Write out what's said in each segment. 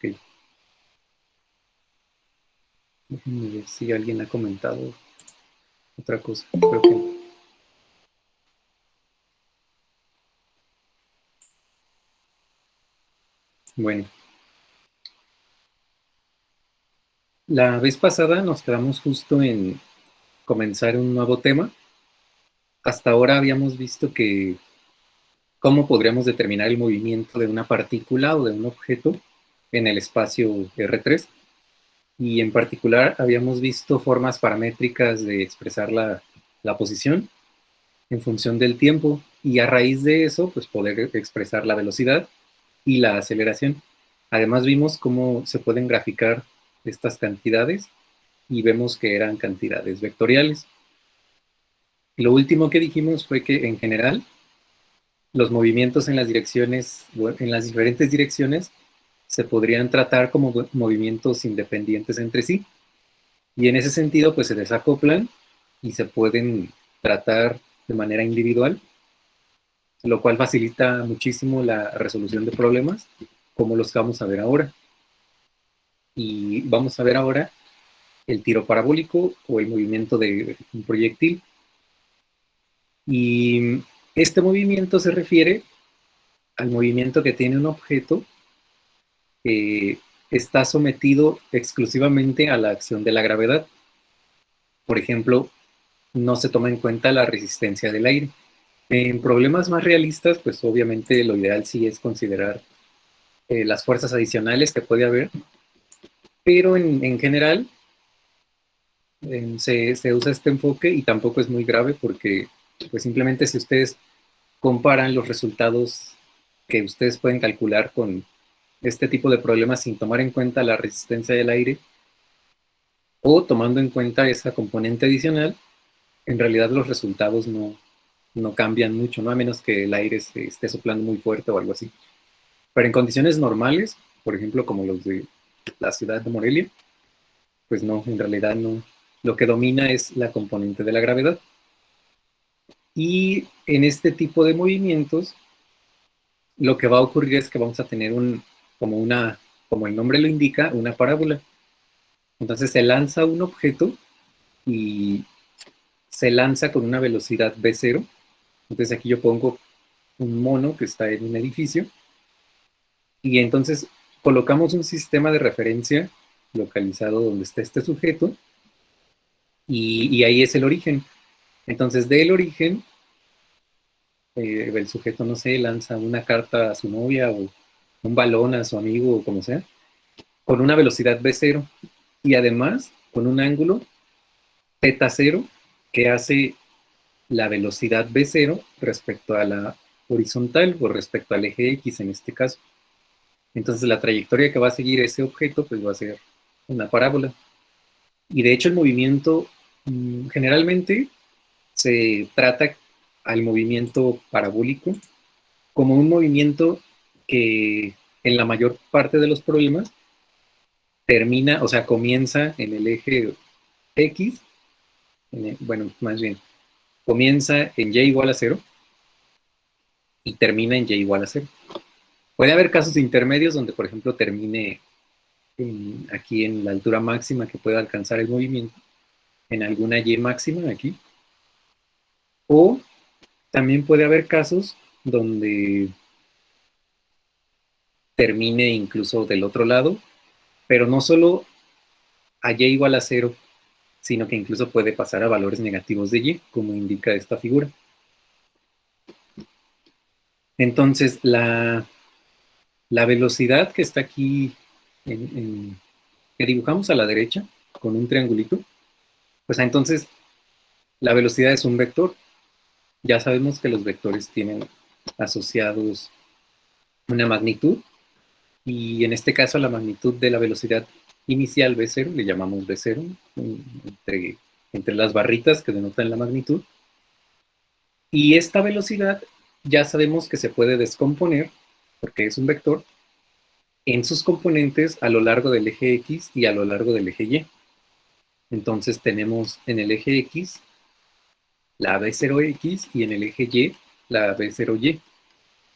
Ok. Déjenme ver si alguien ha comentado otra cosa. Creo que no. Bueno, la vez pasada nos quedamos justo en comenzar un nuevo tema. Hasta ahora habíamos visto que cómo podríamos determinar el movimiento de una partícula o de un objeto en el espacio R3. Y en particular habíamos visto formas paramétricas de expresar la posición en función del tiempo y a raíz de eso, pues poder expresar la velocidad y la aceleración. Además vimos cómo se pueden graficar estas cantidades y vemos que eran cantidades vectoriales. Lo último que dijimos fue que en general los movimientos en las direcciones, en las diferentes direcciones, se podrían tratar como movimientos independientes entre sí. Y en ese sentido, pues se desacoplan y se pueden tratar de manera individual, lo cual facilita muchísimo la resolución de problemas, como los que vamos a ver ahora. Y vamos a ver ahora el tiro parabólico o el movimiento de un proyectil. Y este movimiento se refiere al movimiento que tiene un objeto que está sometido exclusivamente a la acción de la gravedad. Por ejemplo, no se toma en cuenta la resistencia del aire. En problemas más realistas, pues obviamente lo ideal sí es considerar las fuerzas adicionales que puede haber, pero en general se usa este enfoque y tampoco es muy grave porque pues simplemente si ustedes comparan los resultados que ustedes pueden calcular con este tipo de problemas sin tomar en cuenta la resistencia del aire o tomando en cuenta esa componente adicional, en realidad los resultados no cambian mucho, ¿no? A menos que el aire se esté soplando muy fuerte o algo así. Pero en condiciones normales, por ejemplo, como los de la ciudad de Morelia, pues no, en realidad no. Lo que domina es la componente de la gravedad. Y en este tipo de movimientos, lo que va a ocurrir es que vamos a tener como el nombre lo indica, una parábola. Entonces se lanza un objeto y se lanza con una velocidad v0. Entonces aquí yo pongo un mono que está en un edificio y entonces colocamos un sistema de referencia localizado donde está este sujeto y ahí es el origen. Entonces del origen, el sujeto, no sé, lanza una carta a su novia o un balón a su amigo o como sea, con una velocidad v0 y además con un ángulo θ 0 que hace la velocidad v0 respecto a la horizontal o respecto al eje X en este caso. Entonces la trayectoria que va a seguir ese objeto pues va a ser una parábola. Y de hecho el movimiento generalmente se trata al movimiento parabólico como un movimiento que en la mayor parte de los problemas termina, o sea, comienza en el eje X, bueno, más bien, comienza en y igual a 0 y termina en y igual a 0. Puede haber casos intermedios donde, por ejemplo, termine aquí en la altura máxima que pueda alcanzar el movimiento, en alguna y máxima aquí, o también puede haber casos donde termine incluso del otro lado, pero no solo a y igual a 0, sino que incluso puede pasar a valores negativos de y, como indica esta figura. Entonces, la velocidad que está aquí, que dibujamos a la derecha, con un triangulito, pues entonces la velocidad es un vector. Ya sabemos que los vectores tienen asociados una magnitud, y en este caso la magnitud de la velocidad inicial v0 le llamamos v0, entre las barritas que denotan la magnitud. Y esta velocidad ya sabemos que se puede descomponer, porque es un vector, en sus componentes a lo largo del eje X y a lo largo del eje Y. Entonces tenemos en el eje X la v0x y en el eje Y la v0y.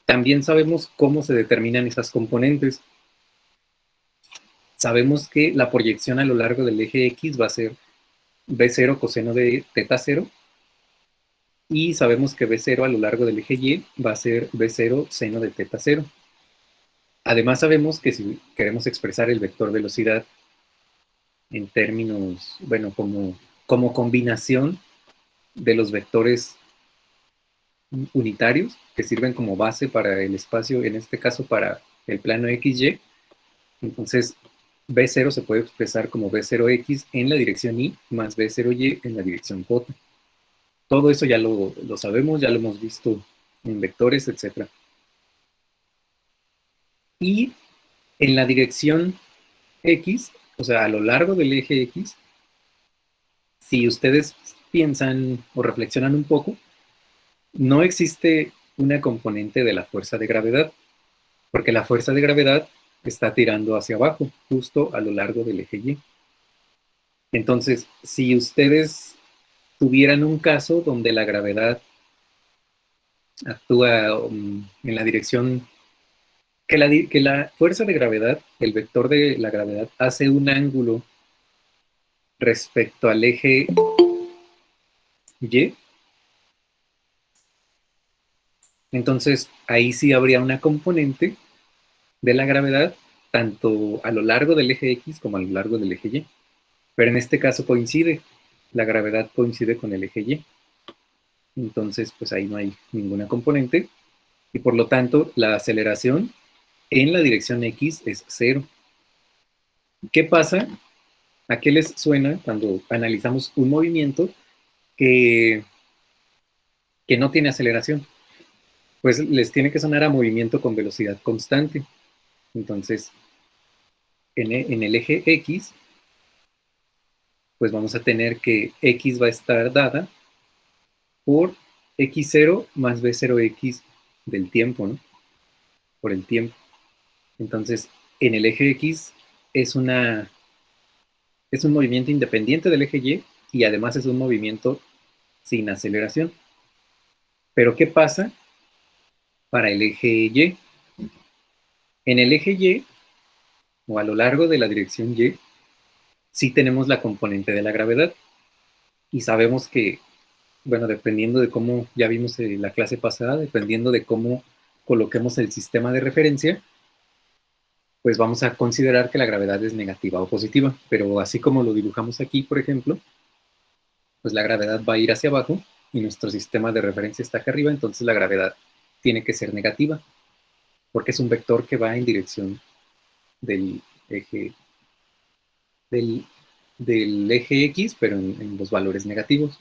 También sabemos cómo se determinan esas componentes. sabemos que la proyección a lo largo del eje X va a ser B0 coseno de teta 0, y sabemos que B0 a lo largo del eje Y va a ser B0 seno de teta 0. Además sabemos que si queremos expresar el vector velocidad en términos, bueno, como combinación de los vectores unitarios que sirven como base para el espacio, en este caso para el plano XY, entonces B0 se puede expresar como B0X en la dirección Y más B0Y en la dirección J. Todo eso ya lo sabemos, ya lo hemos visto en vectores, etc. Y en la dirección X, o sea, a lo largo del eje X, si ustedes piensan o reflexionan un poco, no existe una componente de la fuerza de gravedad, porque la fuerza de gravedad está tirando hacia abajo, justo a lo largo del eje Y. Entonces, si ustedes tuvieran un caso donde la gravedad actúa en la dirección, que la fuerza de gravedad, el vector de la gravedad, hace un ángulo respecto al eje Y, entonces ahí sí habría una componente de la gravedad tanto a lo largo del eje X como a lo largo del eje Y. Pero en este caso coincide, la gravedad coincide con el eje Y. Entonces, pues ahí no hay ninguna componente y por lo tanto la aceleración en la dirección X es 0. ¿Qué pasa? ¿A qué les suena cuando analizamos un movimiento que no tiene aceleración? Pues les tiene que sonar a movimiento con velocidad constante. Entonces, en el eje X, pues vamos a tener que X va a estar dada por X0 más B0X del tiempo, ¿no? Por el tiempo. Entonces, en el eje X es un movimiento independiente del eje Y y además es un movimiento sin aceleración. Pero ¿qué pasa para el eje Y? En el eje Y, o a lo largo de la dirección Y, sí tenemos la componente de la gravedad y sabemos que, bueno, dependiendo de cómo, ya vimos en la clase pasada, dependiendo de cómo coloquemos el sistema de referencia, pues vamos a considerar que la gravedad es negativa o positiva, pero así como lo dibujamos aquí, por ejemplo, pues la gravedad va a ir hacia abajo y nuestro sistema de referencia está acá arriba, entonces la gravedad tiene que ser negativa, porque es un vector que va en dirección del eje, del, del eje X, pero en los valores negativos.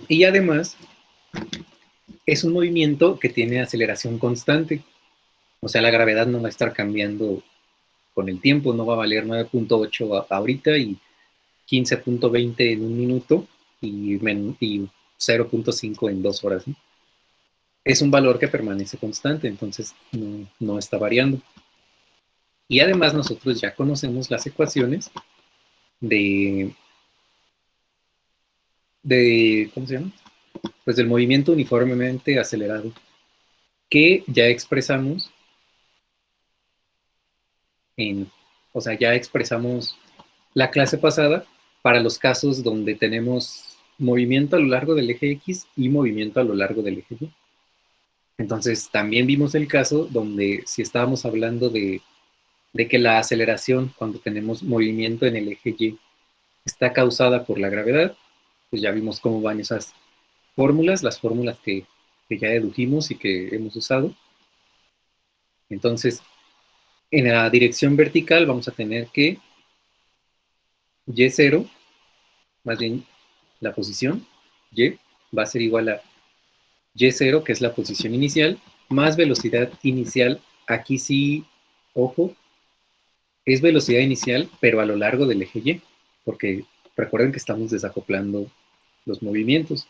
Y además, es un movimiento que tiene aceleración constante, o sea, la gravedad no va a estar cambiando con el tiempo, no va a valer 9.8 ahorita y 15.20 en un minuto y 0.5 en 2 horas, ¿no? Es un valor que permanece constante, entonces no está variando. Y además nosotros ya conocemos las ecuaciones de ¿cómo se llama? Pues del movimiento uniformemente acelerado, que ya expresamos o sea, ya expresamos la clase pasada para los casos donde tenemos movimiento a lo largo del eje X y movimiento a lo largo del eje Y. Entonces, también vimos el caso donde si estábamos hablando de que la aceleración cuando tenemos movimiento en el eje Y está causada por la gravedad, pues ya vimos cómo van esas fórmulas, las fórmulas que ya dedujimos y que hemos usado. Entonces, en la dirección vertical vamos a tener que Y0, más bien la posición, Y, va a ser igual a Y0, que es la posición inicial, más velocidad inicial. Aquí sí, ojo, es velocidad inicial, pero a lo largo del eje Y, porque recuerden que estamos desacoplando los movimientos.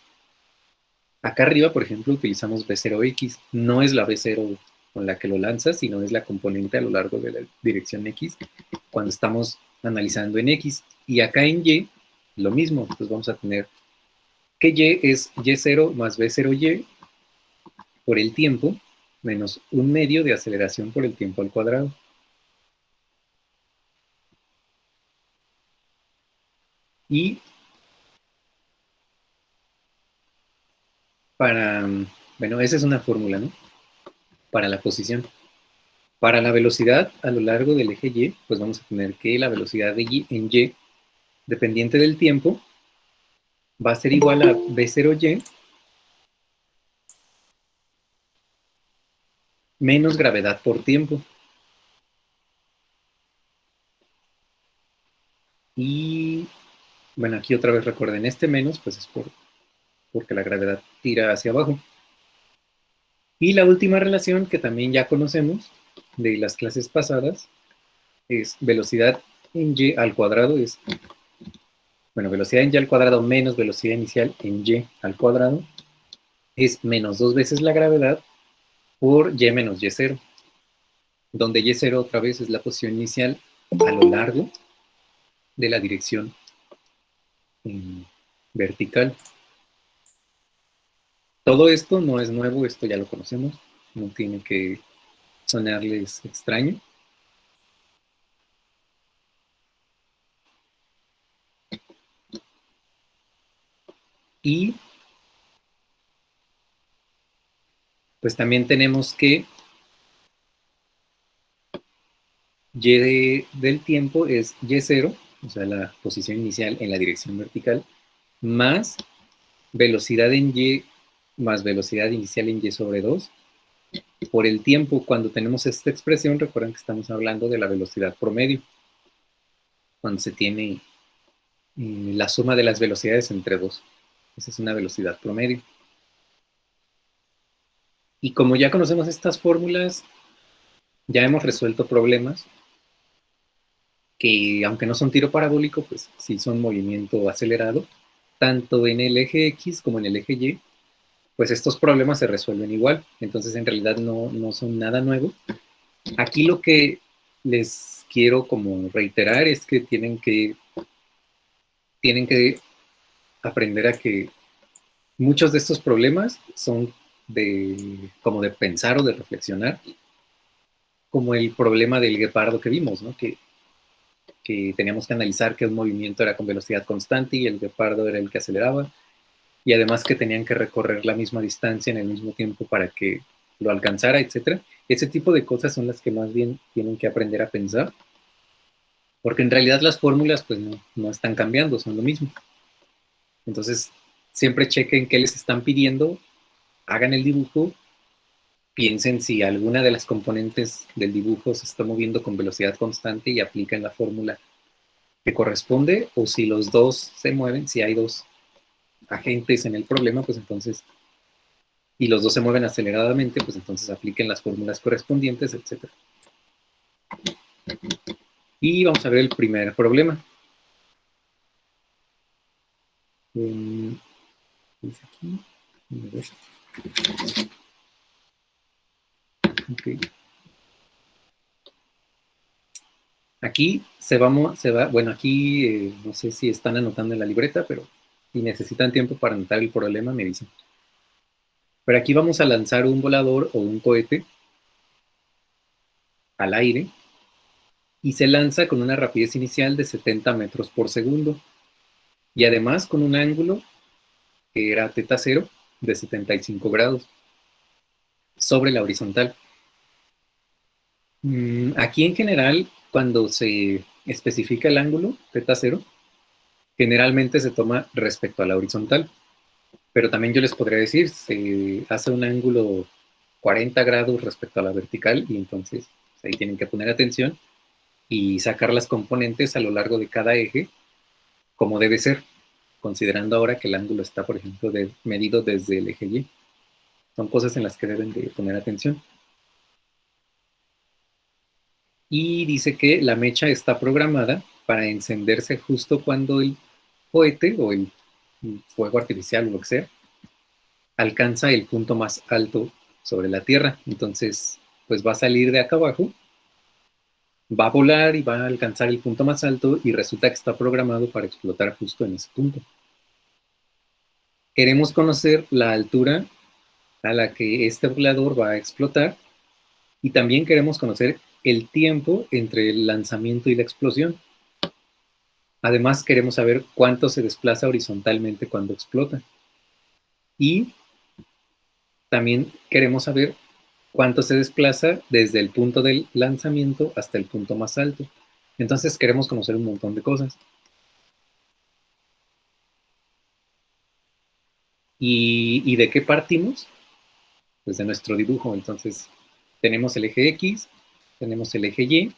Acá arriba, por ejemplo, utilizamos B0X, no es la B0 con la que lo lanzas, sino es la componente a lo largo de la dirección X cuando estamos analizando en X. Y acá en Y, lo mismo, entonces vamos a tener que Y es Y0 más B0Y por el tiempo, menos 1/2 de aceleración por el tiempo al cuadrado. Y bueno, esa es una fórmula, ¿no? Para la posición. Para la velocidad a lo largo del eje Y, pues vamos a tener que la velocidad de Y, dependiente del tiempo, va a ser igual a V0Y menos gravedad por tiempo. Y bueno, aquí otra vez recuerden, este menos, pues es porque la gravedad tira hacia abajo. Y la última relación que también ya conocemos de las clases pasadas es velocidad en Y al cuadrado, bueno, velocidad en Y al cuadrado menos velocidad inicial en Y al cuadrado es menos 2 veces la gravedad por Y menos Y0, donde Y0 otra vez es la posición inicial a lo largo de la dirección vertical. Todo esto no es nuevo, esto ya lo conocemos, no tiene que sonarles extraño. Y pues también tenemos que Y del tiempo es Y0, o sea, la posición inicial en la dirección vertical, más velocidad en Y más velocidad inicial en Y sobre 2 por el tiempo. Cuando tenemos esta expresión, recuerden que estamos hablando de la velocidad promedio, cuando se tiene la suma de las velocidades entre dos. Esa es una velocidad promedio. Y como ya conocemos estas fórmulas, ya hemos resuelto problemas que, aunque no son tiro parabólico, pues sí son movimiento acelerado, tanto en el eje X como en el eje Y, pues estos problemas se resuelven igual. Entonces, en realidad no son nada nuevo. Aquí lo que les quiero como reiterar es que tienen que aprender a que muchos de estos problemas son como de pensar o de reflexionar, como el problema del guepardo que vimos, ¿no? Que teníamos que analizar que un movimiento era con velocidad constante y el guepardo era el que aceleraba, y además que tenían que recorrer la misma distancia en el mismo tiempo para que lo alcanzara, etc. Ese tipo de cosas son las que más bien tienen que aprender a pensar, porque en realidad las fórmulas pues no están cambiando, son lo mismo. Entonces, siempre chequen qué les están pidiendo, hagan el dibujo, piensen si alguna de las componentes del dibujo se está moviendo con velocidad constante y apliquen la fórmula que corresponde, o si los dos se mueven, si hay dos agentes en el problema, pues entonces, y los dos se mueven aceleradamente, pues entonces apliquen las fórmulas correspondientes, etc. Y vamos a ver el primer problema. Dice aquí. Okay. Aquí bueno, aquí no sé si están anotando en la libreta, pero si necesitan tiempo para anotar el problema, me dicen. Pero aquí vamos a lanzar un volador o un cohete al aire y se lanza con una rapidez inicial de 70 metros por segundo y además con un ángulo que era θ0 de 75 grados sobre la horizontal. Aquí en general, cuando se especifica el ángulo θ0, generalmente se toma respecto a la horizontal. Pero también yo les podría decir, se hace un ángulo 40 grados respecto a la vertical y entonces ahí tienen que poner atención y sacar las componentes a lo largo de cada eje como debe ser, considerando ahora que el ángulo está, por ejemplo, medido desde el eje Y. Son cosas en las que deben de poner atención. Y dice que la mecha está programada para encenderse justo cuando el cohete o el fuego artificial o lo que sea alcanza el punto más alto sobre la Tierra. Entonces, pues va a salir de acá abajo, va a volar y va a alcanzar el punto más alto y resulta que está programado para explotar justo en ese punto. Queremos conocer la altura a la que este volador va a explotar, y también queremos conocer el tiempo entre el lanzamiento y la explosión. Además, queremos saber cuánto se desplaza horizontalmente cuando explota. Y también queremos saber cuánto se desplaza desde el punto del lanzamiento hasta el punto más alto. Entonces queremos conocer un montón de cosas. ¿Y de qué partimos? Pues de nuestro dibujo. Entonces tenemos el eje X, tenemos el eje Y,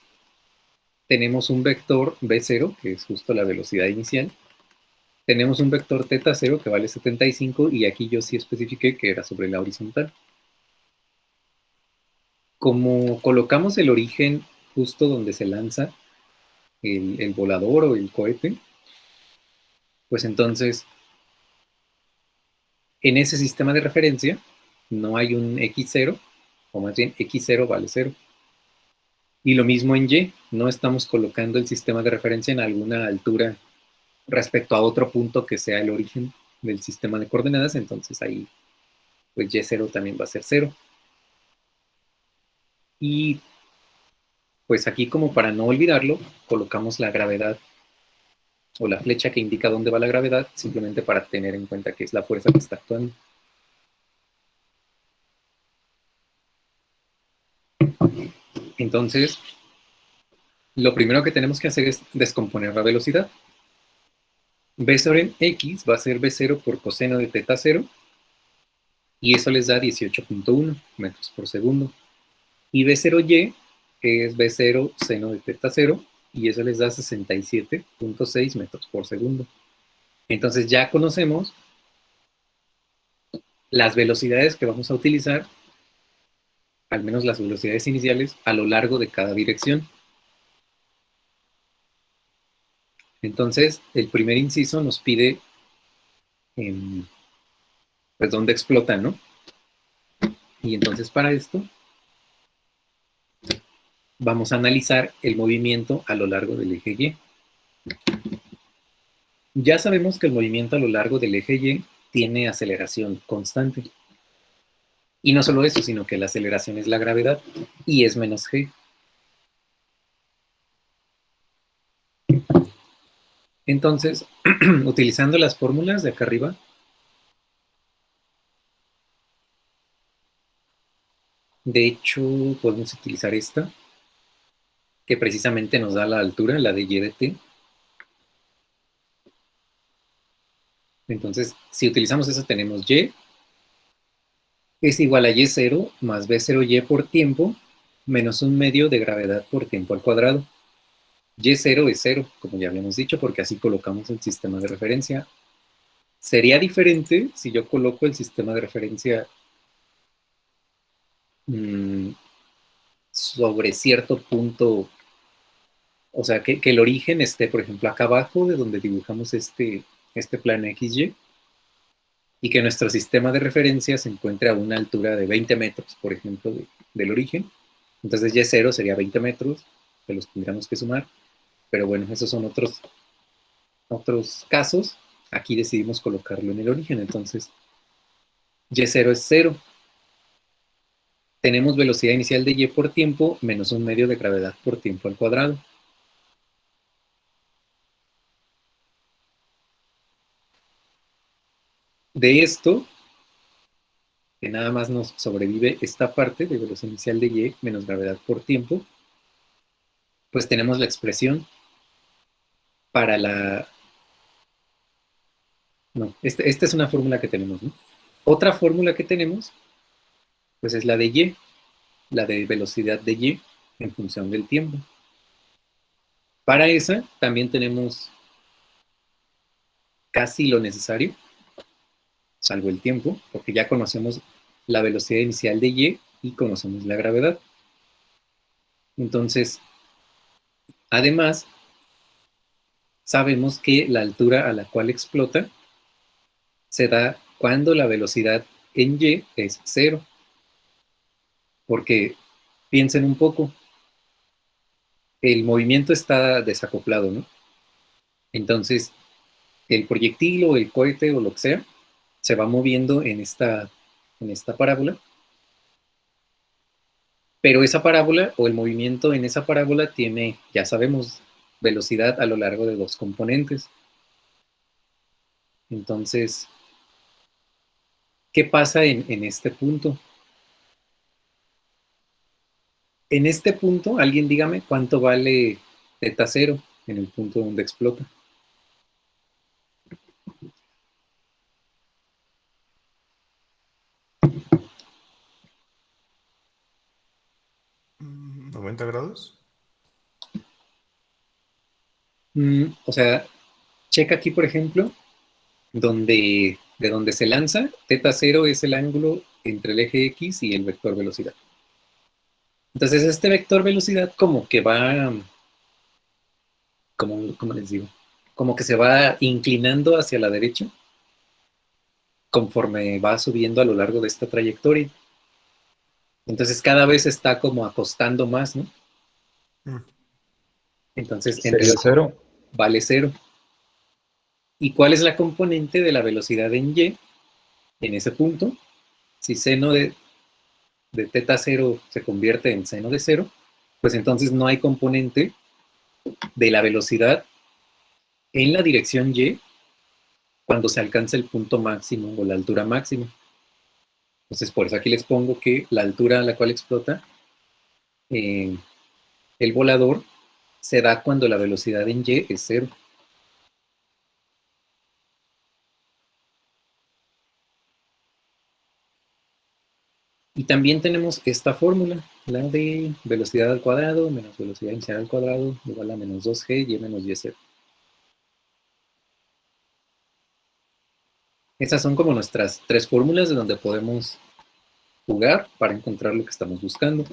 tenemos un vector B0, que es justo la velocidad inicial, tenemos un vector θ0 que vale 75, y aquí yo sí especifiqué que era sobre la horizontal. Como colocamos el origen justo donde se lanza el volador o el cohete, pues entonces en ese sistema de referencia no hay un X0, o más bien X0 vale 0. Y lo mismo en Y, no estamos colocando el sistema de referencia en alguna altura respecto a otro punto que sea el origen del sistema de coordenadas, entonces ahí pues Y0 también va a ser 0. Y pues aquí, como para no olvidarlo, colocamos la gravedad o la flecha que indica dónde va la gravedad, simplemente para tener en cuenta que es la fuerza que está actuando. Entonces, lo primero que tenemos que hacer es descomponer la velocidad. B sobre X va a ser B0 por coseno de θ0, y eso les da 18.1 metros por segundo. Y B0Y, que es B0 seno de θ0, y eso les da 67.6 metros por segundo. Entonces ya conocemos las velocidades que vamos a utilizar, al menos las velocidades iniciales, a lo largo de cada dirección. Entonces, el primer inciso nos pide pues dónde explota, ¿no? Y entonces para esto vamos a analizar el movimiento a lo largo del eje Y. Ya sabemos que el movimiento a lo largo del eje Y tiene aceleración constante. Y no solo eso, sino que la aceleración es la gravedad y es menos g. Entonces, utilizando las fórmulas de acá arriba, de hecho, podemos utilizar esta, que precisamente nos da la altura, la de y de t. Entonces, si utilizamos eso, tenemos y es igual a y0 más b0y por tiempo menos un medio de gravedad por tiempo al cuadrado. Y0 es 0, como ya habíamos dicho, porque así colocamos el sistema de referencia. Sería diferente si yo coloco el sistema de referencia sobre cierto punto, o sea, que el origen esté, por ejemplo, acá abajo de donde dibujamos este plano XY, y que nuestro sistema de referencia se encuentre a una altura de 20 metros, por ejemplo, del origen. Entonces Y0 sería 20 metros, que los tendríamos que sumar, pero bueno, esos son otros casos. Aquí decidimos colocarlo en el origen, entonces Y0 es 0. Tenemos velocidad inicial de Y por tiempo menos un medio de gravedad por tiempo al cuadrado. De esto, que nada más nos sobrevive esta parte de velocidad inicial de Y menos gravedad por tiempo, pues tenemos la expresión para la... No, esta es una fórmula que tenemos, ¿no? Otra fórmula que tenemos, pues es la de Y, la de velocidad de Y en función del tiempo. Para esa también tenemos casi lo necesario, salvo el tiempo, porque ya conocemos la velocidad inicial de Y conocemos la gravedad. Entonces, además, sabemos que la altura a la cual explota se da cuando la velocidad en Y es 0. Porque piensen un poco, el movimiento está desacoplado, ¿no? Entonces, el proyectil o el cohete o lo que sea se va moviendo en esta en esta parábola, pero esa parábola o el movimiento en esa parábola tiene, ya sabemos, velocidad a lo largo de dos componentes. Entonces, ¿qué pasa en este punto? En este punto, alguien dígame cuánto vale teta cero en el punto donde explota. ¿90 grados? O sea, checa aquí, por ejemplo, de donde se lanza, teta cero es el ángulo entre el eje X y el vector velocidad. Entonces, este vector velocidad como que va, ¿cómo les digo? Como que se va inclinando hacia la derecha conforme va subiendo a lo largo de esta trayectoria. Entonces, cada vez está como acostando más, ¿no? Entonces, en Sería realidad, cero. vale cero. ¿Y cuál es la componente de la velocidad en Y en ese punto? Si seno de teta cero se convierte en seno de cero, pues entonces no hay componente de la velocidad en la dirección Y cuando se alcanza el punto máximo o la altura máxima. Entonces, por eso aquí les pongo que la altura a la cual explota eh, el volador se da cuando la velocidad en Y es cero. Y también tenemos esta fórmula, la de velocidad al cuadrado menos velocidad inicial al cuadrado igual a menos 2g y menos y0. Esas son como nuestras tres fórmulas de donde podemos jugar para encontrar lo que estamos buscando.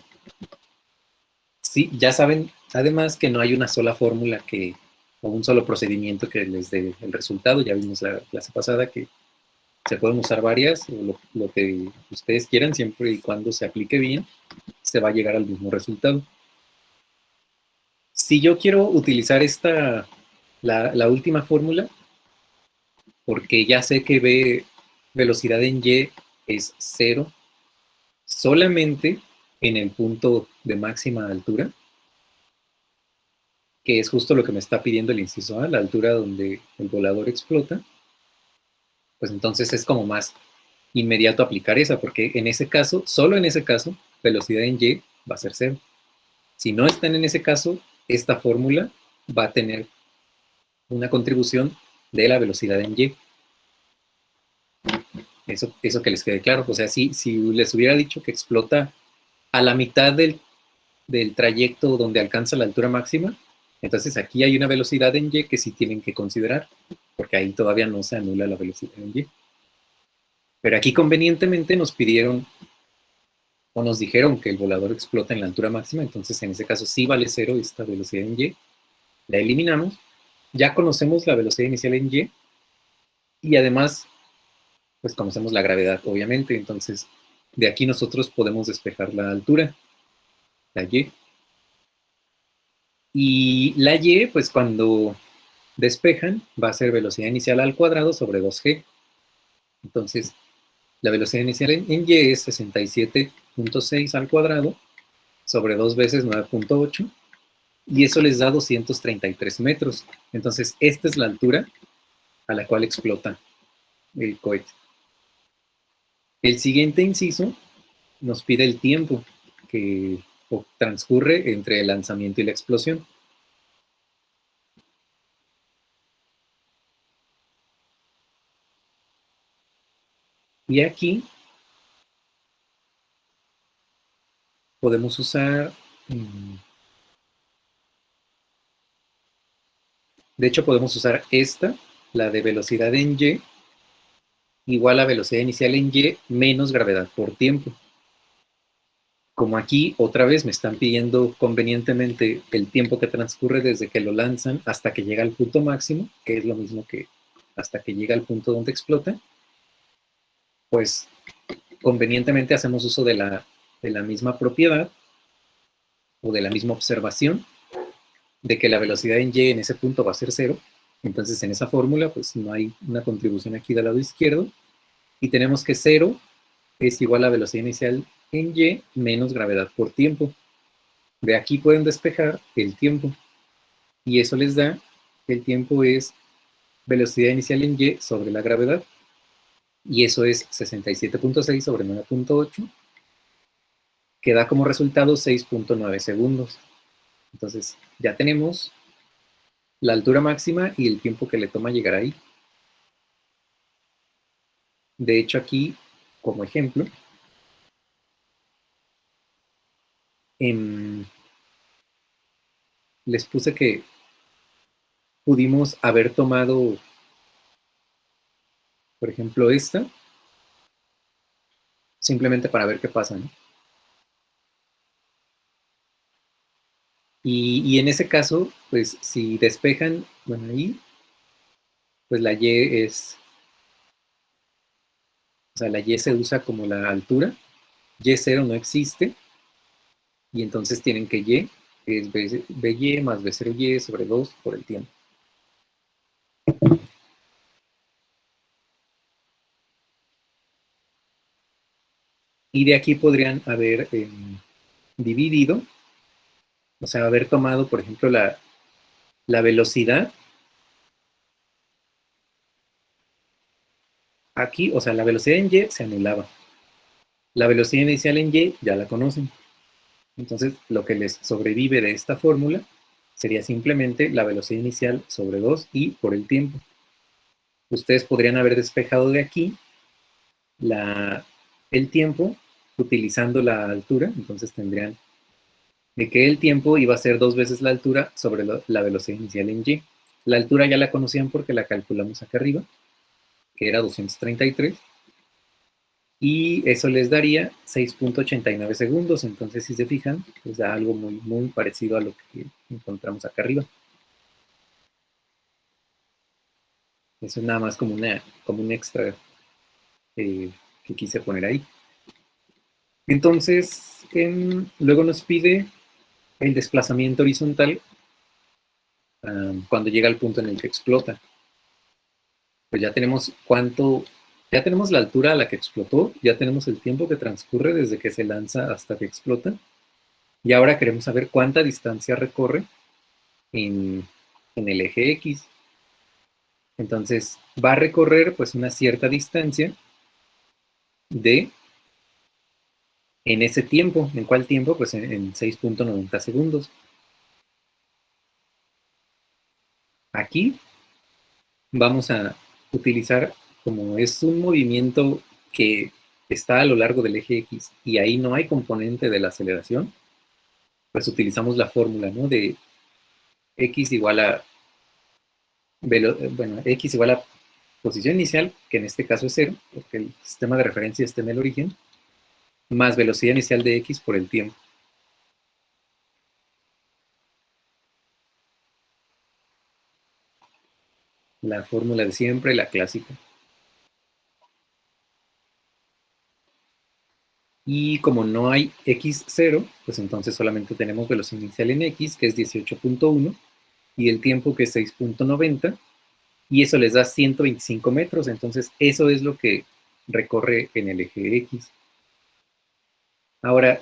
Sí, ya saben, además que no hay una sola fórmula o un solo procedimiento que les dé el resultado. Ya vimos la clase pasada que se pueden usar varias, o lo que ustedes quieran, siempre y cuando se aplique bien, se va a llegar al mismo resultado. Si yo quiero utilizar la última fórmula, porque ya sé que velocidad en Y es cero, solamente en el punto de máxima altura, que es justo lo que me está pidiendo el inciso A, la altura donde el volador explota, pues entonces es como más inmediato aplicar esa, porque en ese caso, solo en ese caso, velocidad en Y va a ser cero. Si no están en ese caso, esta fórmula va a tener una contribución de la velocidad en Y. Eso que les quede claro. O sea, si les hubiera dicho que explota a la mitad del trayecto donde alcanza la altura máxima, entonces aquí hay una velocidad en Y que sí tienen que considerar, porque ahí todavía no se anula la velocidad en Y. Pero aquí convenientemente nos pidieron o nos dijeron que el volador explota en la altura máxima, entonces en ese caso sí vale cero esta velocidad en Y, la eliminamos, ya conocemos la velocidad inicial en Y y además pues conocemos la gravedad, obviamente, entonces de aquí nosotros podemos despejar la altura, la Y. Y la Y, pues cuando despejan, va a ser velocidad inicial al cuadrado sobre 2g. Entonces, la velocidad inicial en Y es 67.6 al cuadrado sobre 2 veces 9.8 y eso les da 233 metros. Entonces, esta es la altura a la cual explota el cohete. El siguiente inciso nos pide el tiempo que transcurre entre el lanzamiento y la explosión. Y aquí podemos usar, de hecho podemos usar esta, la de velocidad en Y, igual a velocidad inicial en Y menos gravedad por tiempo. Como aquí otra vez me están pidiendo convenientemente el tiempo que transcurre desde que lo lanzan hasta que llega al punto máximo, que es lo mismo que hasta que llega al punto donde explota, pues convenientemente hacemos uso de la misma propiedad o de la misma observación de que la velocidad en Y en ese punto va a ser cero. Entonces en esa fórmula pues no hay una contribución aquí del lado izquierdo y tenemos que cero es igual a velocidad inicial en y menos gravedad por tiempo. De aquí pueden despejar el tiempo. Y eso les da que el tiempo es velocidad inicial en y sobre la gravedad. Y eso es 67.6 sobre 9.8, que da como resultado 6.9 segundos. Entonces ya tenemos la altura máxima y el tiempo que le toma llegar ahí. De hecho, aquí, como ejemplo, les puse que pudimos haber tomado, por ejemplo, esta, simplemente para ver qué pasa, ¿no? Y en ese caso, pues si despejan, bueno, ahí, pues la y es, o sea, la y se usa como la altura, y0 no existe, y entonces tienen que y es by más b0y sobre 2 por el tiempo. Y de aquí podrían haber dividido, o sea, haber tomado, por ejemplo, la velocidad. Aquí, o sea, la velocidad en y se anulaba. La velocidad inicial en y ya la conocen. Entonces, lo que les sobrevive de esta fórmula sería simplemente la velocidad inicial sobre 2 y por el tiempo. Ustedes podrían haber despejado de aquí el tiempo utilizando la altura, entonces tendrían de que el tiempo iba a ser 2 veces la altura sobre la velocidad inicial en y. La altura ya la conocían porque la calculamos acá arriba, que era 233, y eso les daría 6.89 segundos. Entonces, si se fijan, pues da algo muy, muy parecido a lo que encontramos acá arriba. Eso es nada más como un extra que quise poner ahí. Entonces, luego nos pide el desplazamiento horizontal cuando llega al punto en el que explota. Pues ya tenemos ya tenemos la altura a la que explotó, ya tenemos el tiempo que transcurre desde que se lanza hasta que explota, y ahora queremos saber cuánta distancia recorre en el eje X. Entonces va a recorrer pues una cierta distancia en ese tiempo. ¿En cuál tiempo? Pues en 6.90 segundos. Aquí vamos a utilizar, como es un movimiento que está a lo largo del eje X y ahí no hay componente de la aceleración, pues utilizamos la fórmula, ¿no? De X igual a, X igual a posición inicial, que en este caso es 0, porque el sistema de referencia está en el origen, más velocidad inicial de X por el tiempo. La fórmula de siempre, la clásica. Y como no hay x0, pues entonces solamente tenemos velocidad inicial en x, que es 18.1, y el tiempo, que es 6.90, y eso les da 125 metros. Entonces eso es lo que recorre en el eje X. Ahora,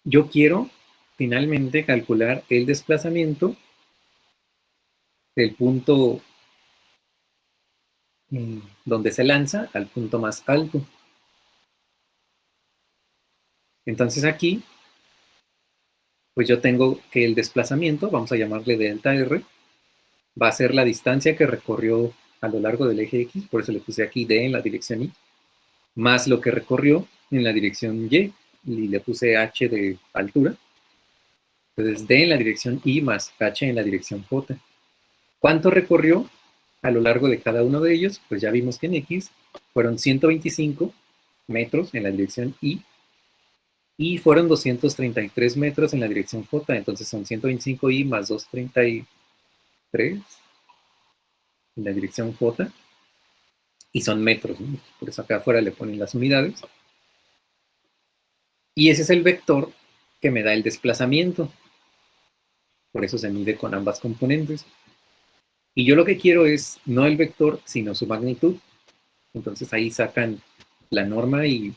yo quiero finalmente calcular el desplazamiento del punto donde se lanza al punto más alto. Entonces aquí, pues yo tengo que el desplazamiento, vamos a llamarle delta R, va a ser la distancia que recorrió a lo largo del eje X, por eso le puse aquí D en la dirección Y, más lo que recorrió en la dirección Y le puse H de altura. Entonces D en la dirección Y más H en la dirección J. ¿Cuánto recorrió a lo largo de cada uno de ellos? Pues ya vimos que en X fueron 125 metros en la dirección y fueron 233 metros en la dirección J. Entonces son 125i más 233 en la dirección J, y son metros, ¿no? Por eso acá afuera le ponen las unidades. Y ese es el vector que me da el desplazamiento. Por eso se mide con ambas componentes. Y yo lo que quiero es no el vector, sino su magnitud. Entonces ahí sacan la norma y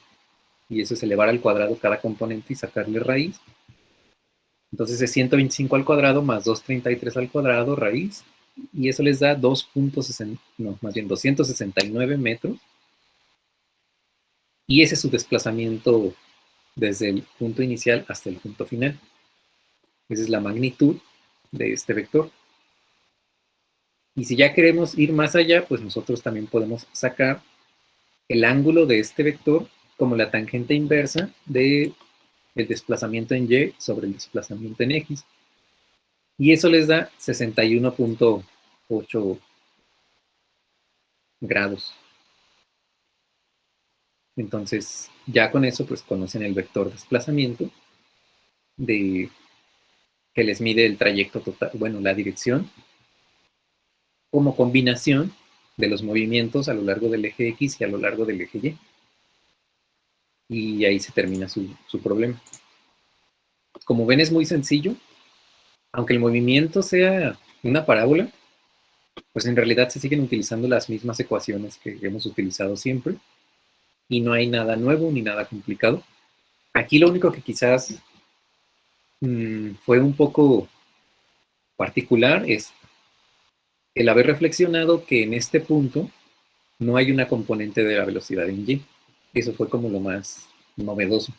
eso es elevar al cuadrado cada componente y sacarle raíz. Entonces es 125 al cuadrado más 233 al cuadrado raíz, y eso les da 2.60, no, más bien 269 metros, y ese es su desplazamiento desde el punto inicial hasta el punto final. Esa es la magnitud de este vector. Y si ya queremos ir más allá, pues nosotros también podemos sacar el ángulo de este vector como la tangente inversa del desplazamiento en Y sobre el desplazamiento en X. Y eso les da 61.8 grados. Entonces, ya con eso, pues conocen el vector desplazamiento de que les mide el trayecto total, bueno, la dirección, como combinación de los movimientos a lo largo del eje X y a lo largo del eje Y. Y ahí se termina su problema. Como ven, es muy sencillo. Aunque el movimiento sea una parábola, pues en realidad se siguen utilizando las mismas ecuaciones que hemos utilizado siempre y no hay nada nuevo ni nada complicado. Aquí lo único que quizás fue un poco particular es el haber reflexionado que en este punto no hay una componente de la velocidad en Y. Eso fue como lo más novedoso.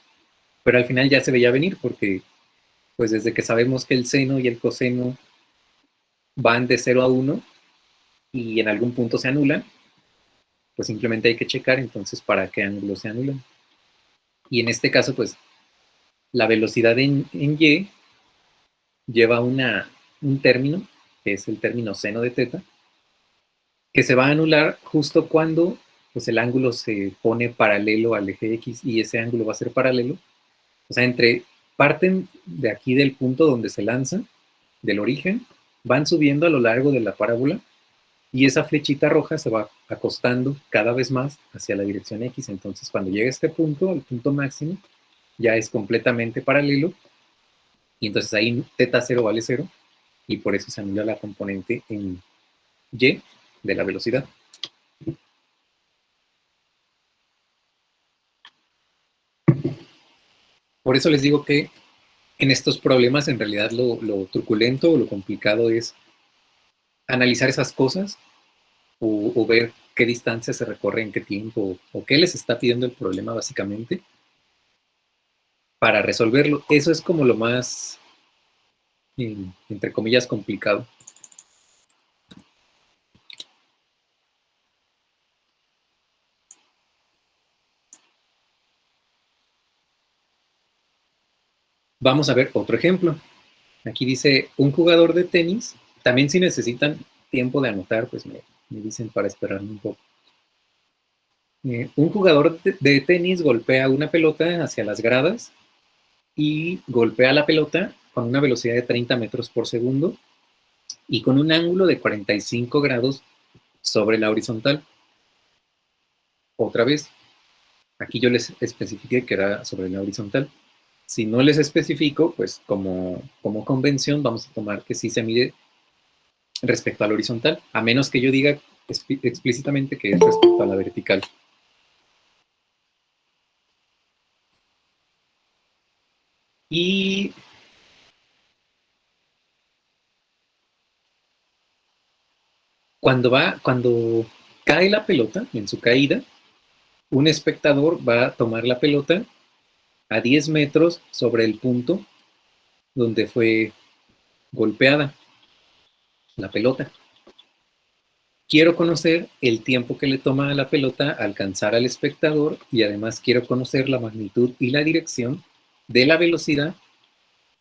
Pero al final ya se veía venir porque pues desde que sabemos que el seno y el coseno van de 0 a 1 y en algún punto se anulan, pues simplemente hay que checar entonces para qué ángulo se anulan. Y en este caso, pues la velocidad en Y lleva un término, que es el término seno de teta, que se va a anular justo cuando pues, el ángulo se pone paralelo al eje X y ese ángulo va a ser paralelo. O sea, parten de aquí del punto donde se lanza, del origen, van subiendo a lo largo de la parábola y esa flechita roja se va acostando cada vez más hacia la dirección X. Entonces, cuando llega a este punto, el punto máximo, ya es completamente paralelo y entonces ahí teta 0 vale 0 y por eso se anula la componente en Y de la velocidad. Por eso les digo que en estos problemas en realidad lo truculento o lo complicado es analizar esas cosas o ver qué distancia se recorre en qué tiempo o qué les está pidiendo el problema básicamente para resolverlo. Eso es como lo más, entre comillas, complicado. Vamos a ver otro ejemplo. Aquí dice, un jugador de tenis, también si necesitan tiempo de anotar, pues me dicen para esperarme un poco. Un jugador de tenis golpea una pelota hacia las gradas y golpea la pelota con una velocidad de 30 metros por segundo y con un ángulo de 45 grados sobre la horizontal. Otra vez, aquí yo les especifiqué que era sobre la horizontal. Si no les especifico, pues como convención vamos a tomar que sí se mide respecto a la horizontal, a menos que yo diga explícitamente que es respecto a la vertical. Y cuando cae la pelota en su caída, un espectador va a tomar la pelota a 10 metros sobre el punto donde fue golpeada la pelota. Quiero conocer el tiempo que le toma a la pelota alcanzar al espectador y además quiero conocer la magnitud y la dirección de la velocidad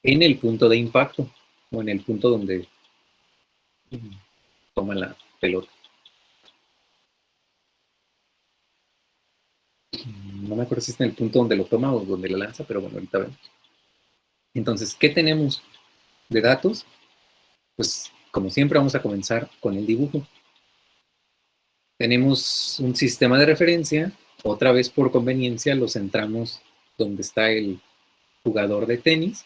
en el punto de impacto o en el punto donde toma la pelota. No me acuerdo si es en el punto donde lo toma o donde la lanza, pero bueno, ahorita vemos. Entonces, ¿qué tenemos de datos? Pues como siempre vamos a comenzar con el dibujo. Tenemos un sistema de referencia, otra vez por conveniencia lo centramos donde está el jugador de tenis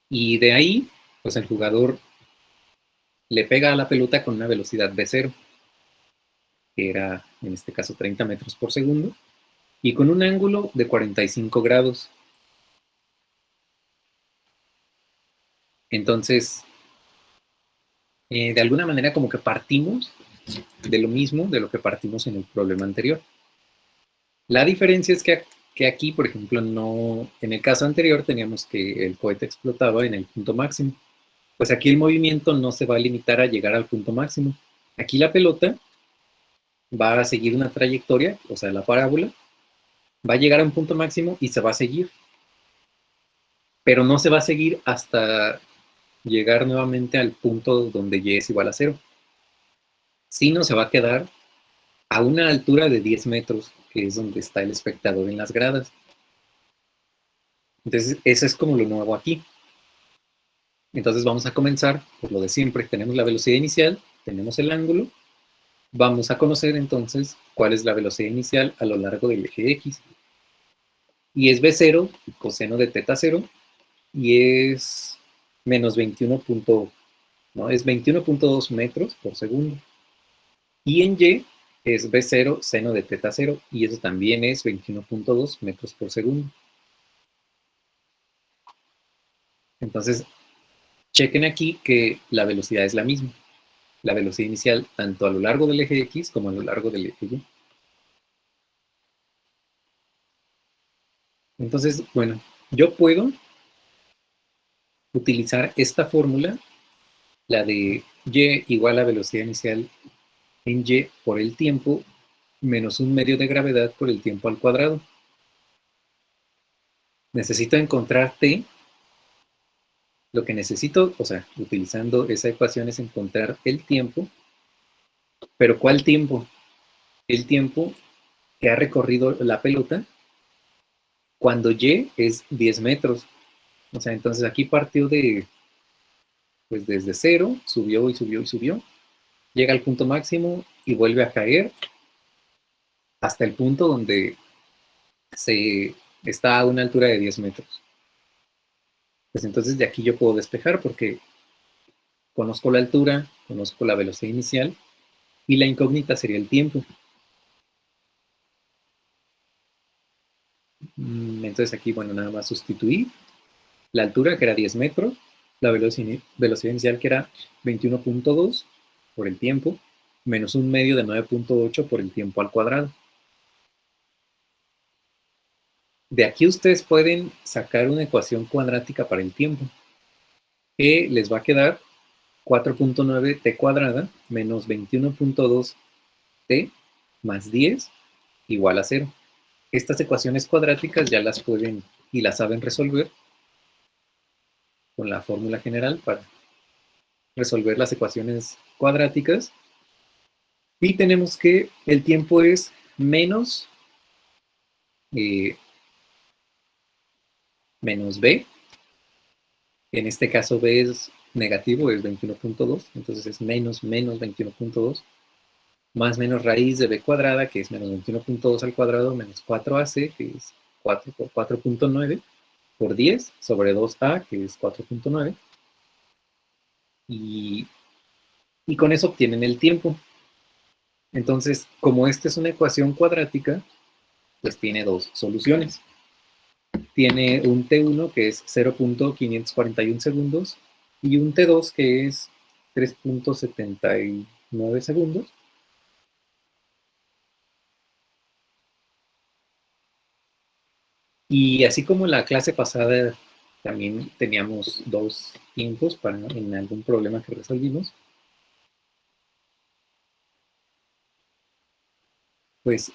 y de ahí, pues el jugador le pega a la pelota con una velocidad de 0. que era en este caso 30 metros por segundo, y con un ángulo de 45 grados. Entonces, de alguna manera como que partimos de lo mismo de lo que partimos en el problema anterior. La diferencia es que aquí, por ejemplo, no, en el caso anterior teníamos que el cohete explotaba en el punto máximo. Pues aquí el movimiento no se va a limitar a llegar al punto máximo. Aquí la pelota va a seguir una trayectoria, o sea, la parábola, va a llegar a un punto máximo y se va a seguir, pero no se va a seguir hasta llegar nuevamente al punto donde y es igual a cero, sino se va a quedar a una altura de 10 metros, que es donde está el espectador en las gradas. Entonces, eso es como lo nuevo aquí. Entonces vamos a comenzar por lo de siempre. Tenemos la velocidad inicial, tenemos el ángulo. Vamos a conocer entonces cuál es la velocidad inicial a lo largo del eje X. Y es B0, coseno de teta 0, y es menos 21. ¿No? Es 21.2 metros por segundo. Y en Y es B0, seno de teta 0, y eso también es 21.2 metros por segundo. Entonces, chequen aquí que la velocidad es la misma. La velocidad inicial tanto a lo largo del eje X como a lo largo del eje Y. Entonces, bueno, yo puedo utilizar esta fórmula, la de Y igual a velocidad inicial en Y por el tiempo menos un medio de gravedad por el tiempo al cuadrado. Necesito encontrar T. Lo que necesito, o sea, utilizando esa ecuación es encontrar el tiempo. ¿Pero cuál tiempo? El tiempo que ha recorrido la pelota cuando Y es 10 metros. O sea, entonces aquí partió de, pues desde cero, subió y subió y subió, llega al punto máximo y vuelve a caer hasta el punto donde se está a una altura de 10 metros. Pues entonces de aquí yo puedo despejar porque conozco la altura, conozco la velocidad inicial y la incógnita sería el tiempo. Entonces aquí, bueno, nada más sustituir la altura que era 10 metros, la velocidad inicial que era 21.2 por el tiempo, menos un medio de 9.8 por el tiempo al cuadrado. De aquí ustedes pueden sacar una ecuación cuadrática para el tiempo, que les va a quedar 4.9 t cuadrada menos 21.2 t más 10 igual a 0. Estas ecuaciones cuadráticas ya las pueden y las saben resolver con la fórmula general para resolver las ecuaciones cuadráticas. Y tenemos que el tiempo es menos, menos b. En este caso b es negativo, es 21.2, entonces es menos 21.2, más menos raíz de b cuadrada, que es menos 21.2 al cuadrado, menos 4ac, que es 4 por 4.9, por 10 sobre 2a, que es 4.9, y con eso obtienen el tiempo. Entonces, como esta es una ecuación cuadrática, pues tiene dos soluciones. Tiene un T1 que es 0.541 segundos y un T2 que es 3.79 segundos. Y así como en la clase pasada también teníamos dos tiempos para en algún problema que resolvimos, pues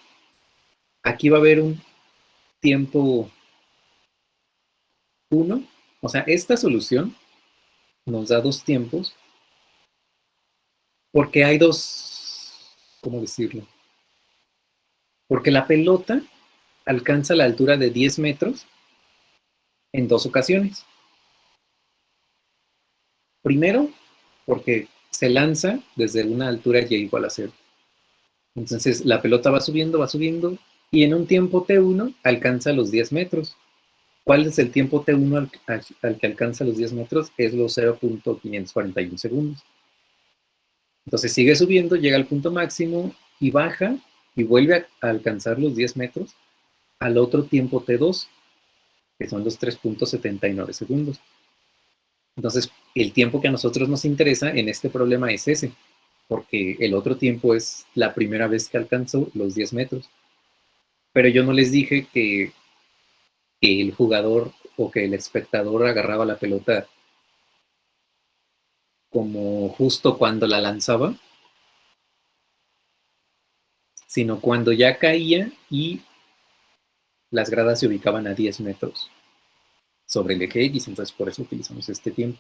aquí va a haber un tiempo 1. O sea, esta solución nos da dos tiempos porque hay dos, ¿cómo decirlo? Porque la pelota alcanza la altura de 10 metros en dos ocasiones. Primero, porque se lanza desde una altura y igual a 0. Entonces la pelota va subiendo, y en un tiempo T1 alcanza los 10 metros. ¿Cuál es el tiempo T1 al que alcanza los 10 metros? Es los 0.541 segundos. Entonces sigue subiendo, llega al punto máximo y baja y vuelve a alcanzar los 10 metros al otro tiempo T2, que son los 3.79 segundos. Entonces, el tiempo que a nosotros nos interesa en este problema es ese, porque el otro tiempo es la primera vez que alcanzó los 10 metros. Pero yo no les dije que el jugador o que el espectador agarraba la pelota como justo cuando la lanzaba, sino cuando ya caía y las gradas se ubicaban a 10 metros sobre el eje X, entonces por eso utilizamos este tiempo.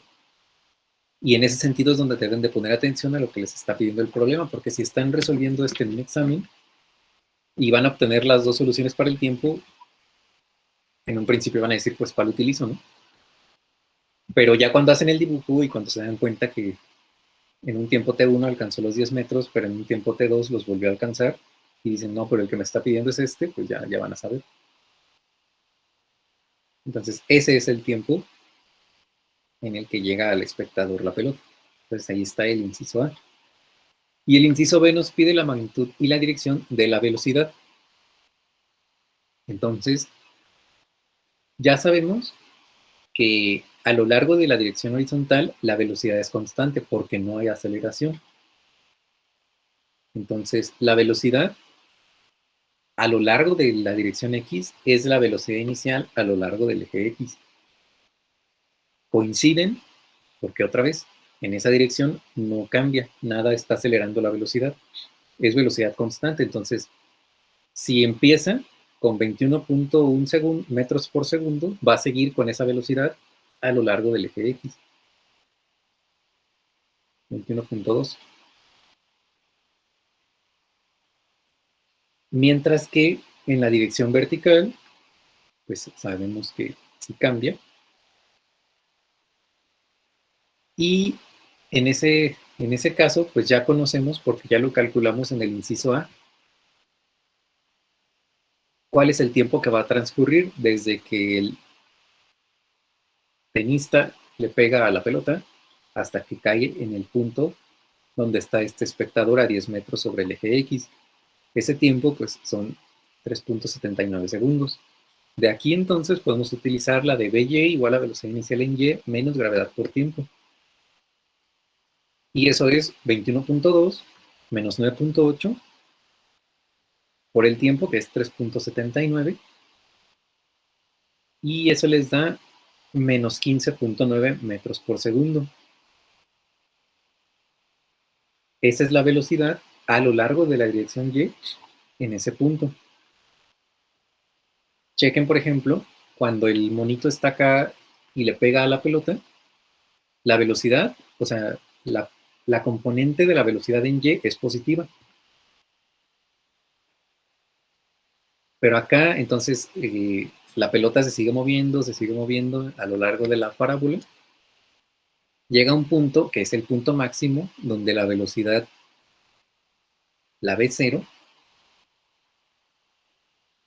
Y en ese sentido es donde deben de poner atención a lo que les está pidiendo el problema, porque si están resolviendo este en un examen y van a obtener las dos soluciones para el tiempo, en un principio van a decir, pues, ¿cuál utilizo, no? Pero ya cuando hacen el dibujo y cuando se dan cuenta que en un tiempo T1 alcanzó los 10 metros, pero en un tiempo T2 los volvió a alcanzar, y dicen, no, pero el que me está pidiendo es este, pues ya van a saber. Entonces, ese es el tiempo en el que llega al espectador la pelota. Entonces, ahí está el inciso A. Y el inciso B nos pide la magnitud y la dirección de la velocidad. Entonces, ya sabemos que a lo largo de la dirección horizontal la velocidad es constante porque no hay aceleración. Entonces, la velocidad a lo largo de la dirección X es la velocidad inicial a lo largo del eje X. Coinciden porque otra vez, en esa dirección no cambia, nada está acelerando la velocidad, es velocidad constante. Entonces, si empieza con 21.1 metros por segundo, va a seguir con esa velocidad a lo largo del eje X. 21.2. Mientras que en la dirección vertical, pues sabemos que sí cambia. Y en ese caso, pues ya conocemos, porque ya lo calculamos en el inciso A, cuál es el tiempo que va a transcurrir desde que el tenista le pega a la pelota hasta que cae en el punto donde está este espectador a 10 metros sobre el eje X. Ese tiempo, pues, son 3.79 segundos. De aquí entonces podemos utilizar la de By igual a velocidad inicial en Y menos gravedad por tiempo. Y eso es 21.2 menos 9.8 por el tiempo, que es 3.79. Y eso les da menos 15.9 metros por segundo. Esa es la velocidad a lo largo de la dirección Y en ese punto. Chequen, por ejemplo, cuando el monito está acá y le pega a la pelota, la velocidad, o sea, la componente de la velocidad en Y es positiva. Pero acá, entonces, la pelota se sigue moviendo a lo largo de la parábola. Llega a un punto, que es el punto máximo, donde la velocidad, la V0,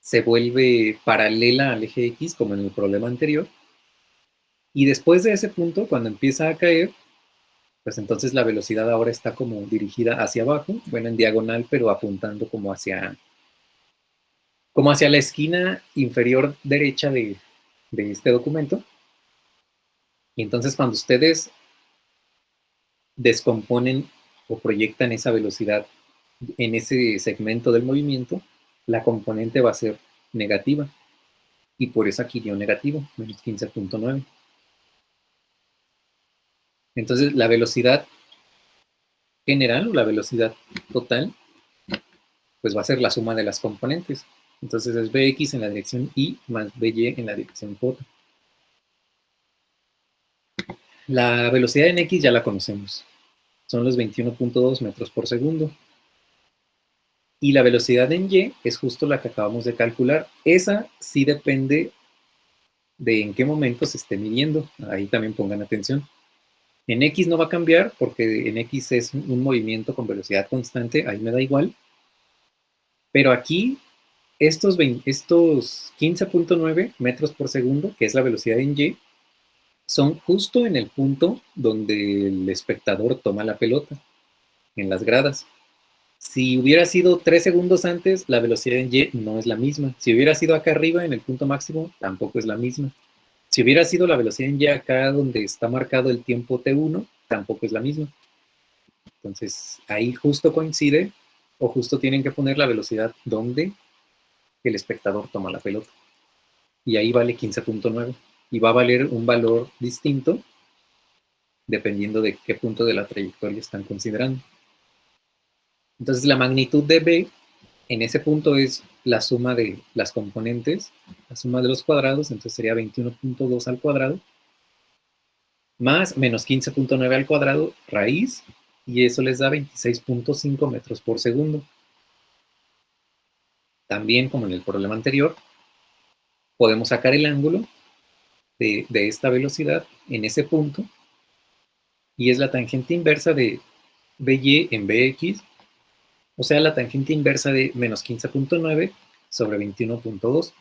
se vuelve paralela al eje X, como en el problema anterior. Y después de ese punto, cuando empieza a caer, pues entonces la velocidad ahora está como dirigida hacia abajo, bueno, en diagonal, pero apuntando como hacia la esquina inferior derecha de este documento. Y entonces cuando ustedes descomponen o proyectan esa velocidad en ese segmento del movimiento, la componente va a ser negativa. Y por eso aquí dio negativo, menos 15.9. Entonces la velocidad general o la velocidad total, pues va a ser la suma de las componentes. Entonces es Bx en la dirección Y más By en la dirección J. La velocidad en X ya la conocemos. Son los 21.2 metros por segundo. Y la velocidad en Y es justo la que acabamos de calcular. Esa sí depende de en qué momento se esté midiendo. Ahí también pongan atención. En X no va a cambiar porque en X es un movimiento con velocidad constante, ahí me da igual. Pero aquí, estos 15.9 metros por segundo, que es la velocidad en Y, son justo en el punto donde el espectador toma la pelota, en las gradas. Si hubiera sido 3 segundos antes, la velocidad en y no es la misma. Si hubiera sido acá arriba, en el punto máximo, tampoco es la misma. Si hubiera sido la velocidad en y acá donde está marcado el tiempo t1, tampoco es la misma. Entonces, ahí justo coincide, o justo tienen que poner la velocidad donde el espectador toma la pelota. Y ahí vale 15.9. Y va a valer un valor distinto dependiendo de qué punto de la trayectoria están considerando. Entonces, la magnitud de B en ese punto es la suma de las componentes, la suma de los cuadrados, entonces sería 21.2 al cuadrado, más menos 15.9 al cuadrado, raíz, y eso les da 26.5 metros por segundo. También, como en el problema anterior, podemos sacar el ángulo de esta velocidad en ese punto, y es la tangente inversa de BY en BX, o sea, la tangente inversa de menos 15.9 sobre 21.2.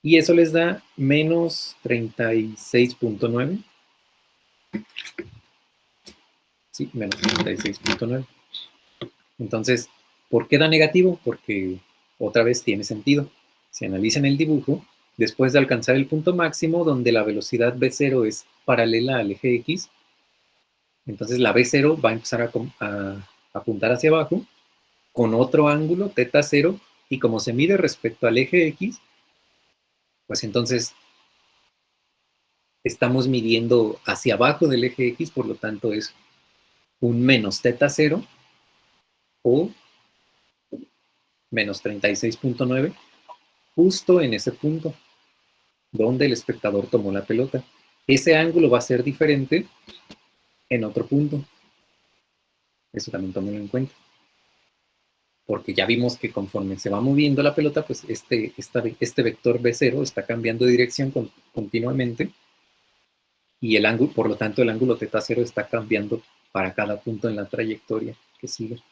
Y eso les da menos 36.9. Sí, menos 36.9. Entonces, ¿por qué da negativo? Porque otra vez tiene sentido. Si analizan el dibujo, después de alcanzar el punto máximo donde la velocidad V0 es paralela al eje X, entonces la V0 va a empezar a apuntar hacia abajo con otro ángulo, θ0, y como se mide respecto al eje X, pues entonces estamos midiendo hacia abajo del eje X, por lo tanto es un menos θ0 o menos 36.9, justo en ese punto donde el espectador tomó la pelota. Ese ángulo va a ser diferente en otro punto. Eso también tómenlo en cuenta. Porque ya vimos que conforme se va moviendo la pelota, pues este vector B0 está cambiando de dirección continuamente y el ángulo, por lo tanto, el ángulo θ0 está cambiando para cada punto en la trayectoria que sigue.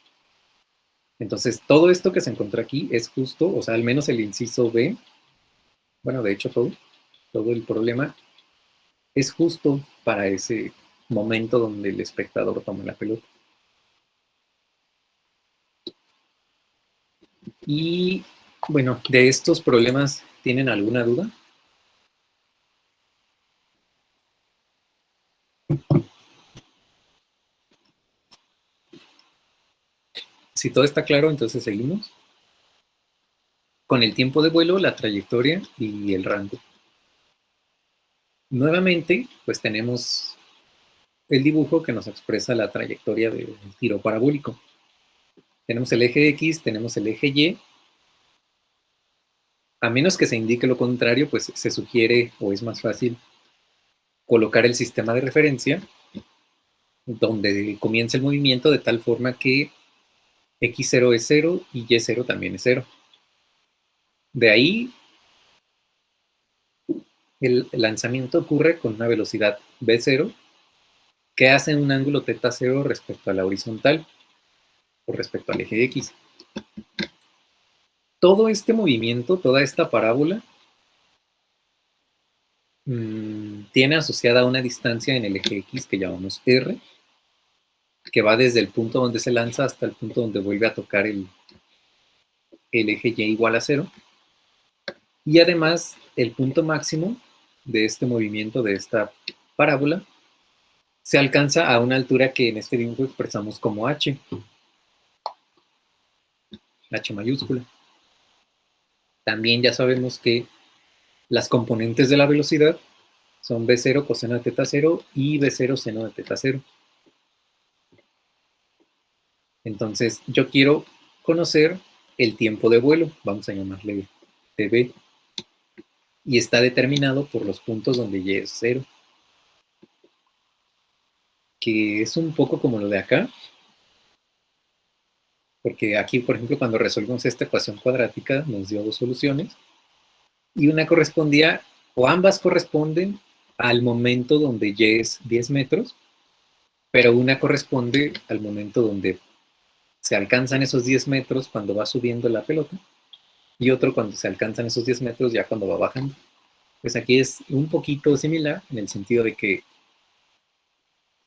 Entonces, todo esto que se encontró aquí es justo, o sea, al menos el inciso B, bueno, de hecho todo el problema es justo para ese momento donde el espectador toma la pelota. Y bueno, de estos problemas, ¿tienen alguna duda? Si todo está claro, entonces seguimos con el tiempo de vuelo, la trayectoria y el rango. Nuevamente, pues tenemos el dibujo que nos expresa la trayectoria del giro parabólico. Tenemos el eje X, tenemos el eje Y. A menos que se indique lo contrario, pues se sugiere o es más fácil colocar el sistema de referencia donde comienza el movimiento de tal forma que X0 es 0 y Y0 también es 0. De ahí, el lanzamiento ocurre con una velocidad V0 que hace un ángulo θ0 respecto a la horizontal o respecto al eje X. Todo este movimiento, toda esta parábola, tiene asociada una distancia en el eje X que llamamos R, que va desde el punto donde se lanza hasta el punto donde vuelve a tocar el eje Y igual a 0. Y además, el punto máximo de este movimiento, de esta parábola, se alcanza a una altura que en este dibujo expresamos como H mayúscula. También ya sabemos que las componentes de la velocidad son V0 coseno de θ0 y V0 seno de θ0. Entonces, yo quiero conocer el tiempo de vuelo, vamos a llamarle tb, y está determinado por los puntos donde y es 0, que es un poco como lo de acá, porque aquí, por ejemplo, cuando resolvimos esta ecuación cuadrática, nos dio dos soluciones, y una correspondía, o ambas corresponden al momento donde y es 10 metros, pero una corresponde al momento donde se alcanzan esos 10 metros cuando va subiendo la pelota, y otro cuando se alcanzan esos 10 metros ya cuando va bajando. Pues aquí es un poquito similar en el sentido de que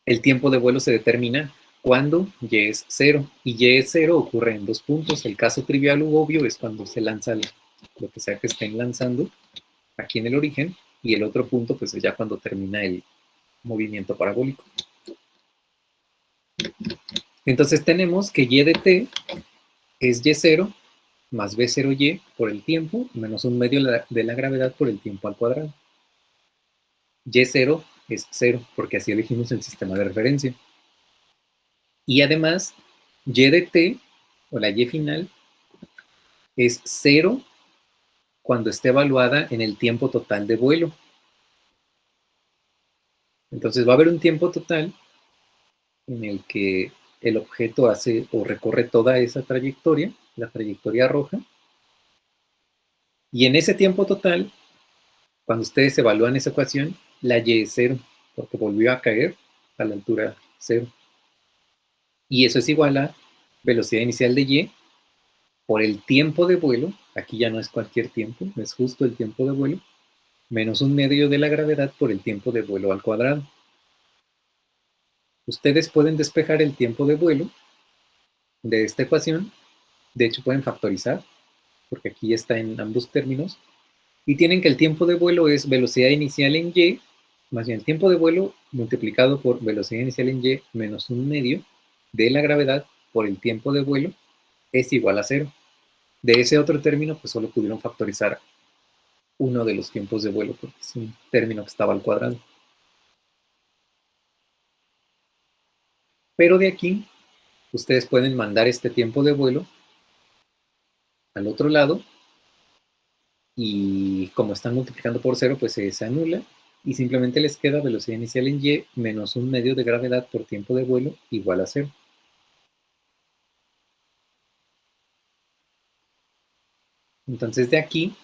el tiempo de vuelo se determina cuando y es 0. Y y es 0 ocurre en 2 puntos. El caso trivial u obvio es cuando se lanza lo que sea que estén lanzando aquí en el origen, y el otro punto pues es ya cuando termina el movimiento parabólico. Entonces tenemos que y de t es y0 más b0y por el tiempo menos 1/2 de la gravedad por el tiempo al cuadrado. Y0 es 0 porque así elegimos el sistema de referencia. Y además, y de t, o la y final, es 0 cuando esté evaluada en el tiempo total de vuelo. Entonces va a haber un tiempo total en el que el objeto hace o recorre toda esa trayectoria, la trayectoria roja, y en ese tiempo total, cuando ustedes evalúan esa ecuación, la y es 0, porque volvió a caer a la altura 0. Y eso es igual a velocidad inicial de y por el tiempo de vuelo, aquí ya no es cualquier tiempo, es justo el tiempo de vuelo, menos 1/2 de la gravedad por el tiempo de vuelo al cuadrado. Ustedes pueden despejar el tiempo de vuelo de esta ecuación, de hecho pueden factorizar, porque aquí está en ambos términos, y tienen que el tiempo de vuelo es velocidad inicial en y, más bien el tiempo de vuelo multiplicado por velocidad inicial en y menos 1/2 de la gravedad por el tiempo de vuelo es igual a 0. De ese otro término, pues solo pudieron factorizar uno de los tiempos de vuelo, porque es un término que estaba al cuadrado. Pero de aquí, ustedes pueden mandar este tiempo de vuelo al otro lado, y como están multiplicando por 0, pues se anula, y simplemente les queda velocidad inicial en y menos 1/2 de gravedad por tiempo de vuelo igual a 0. Entonces de aquí,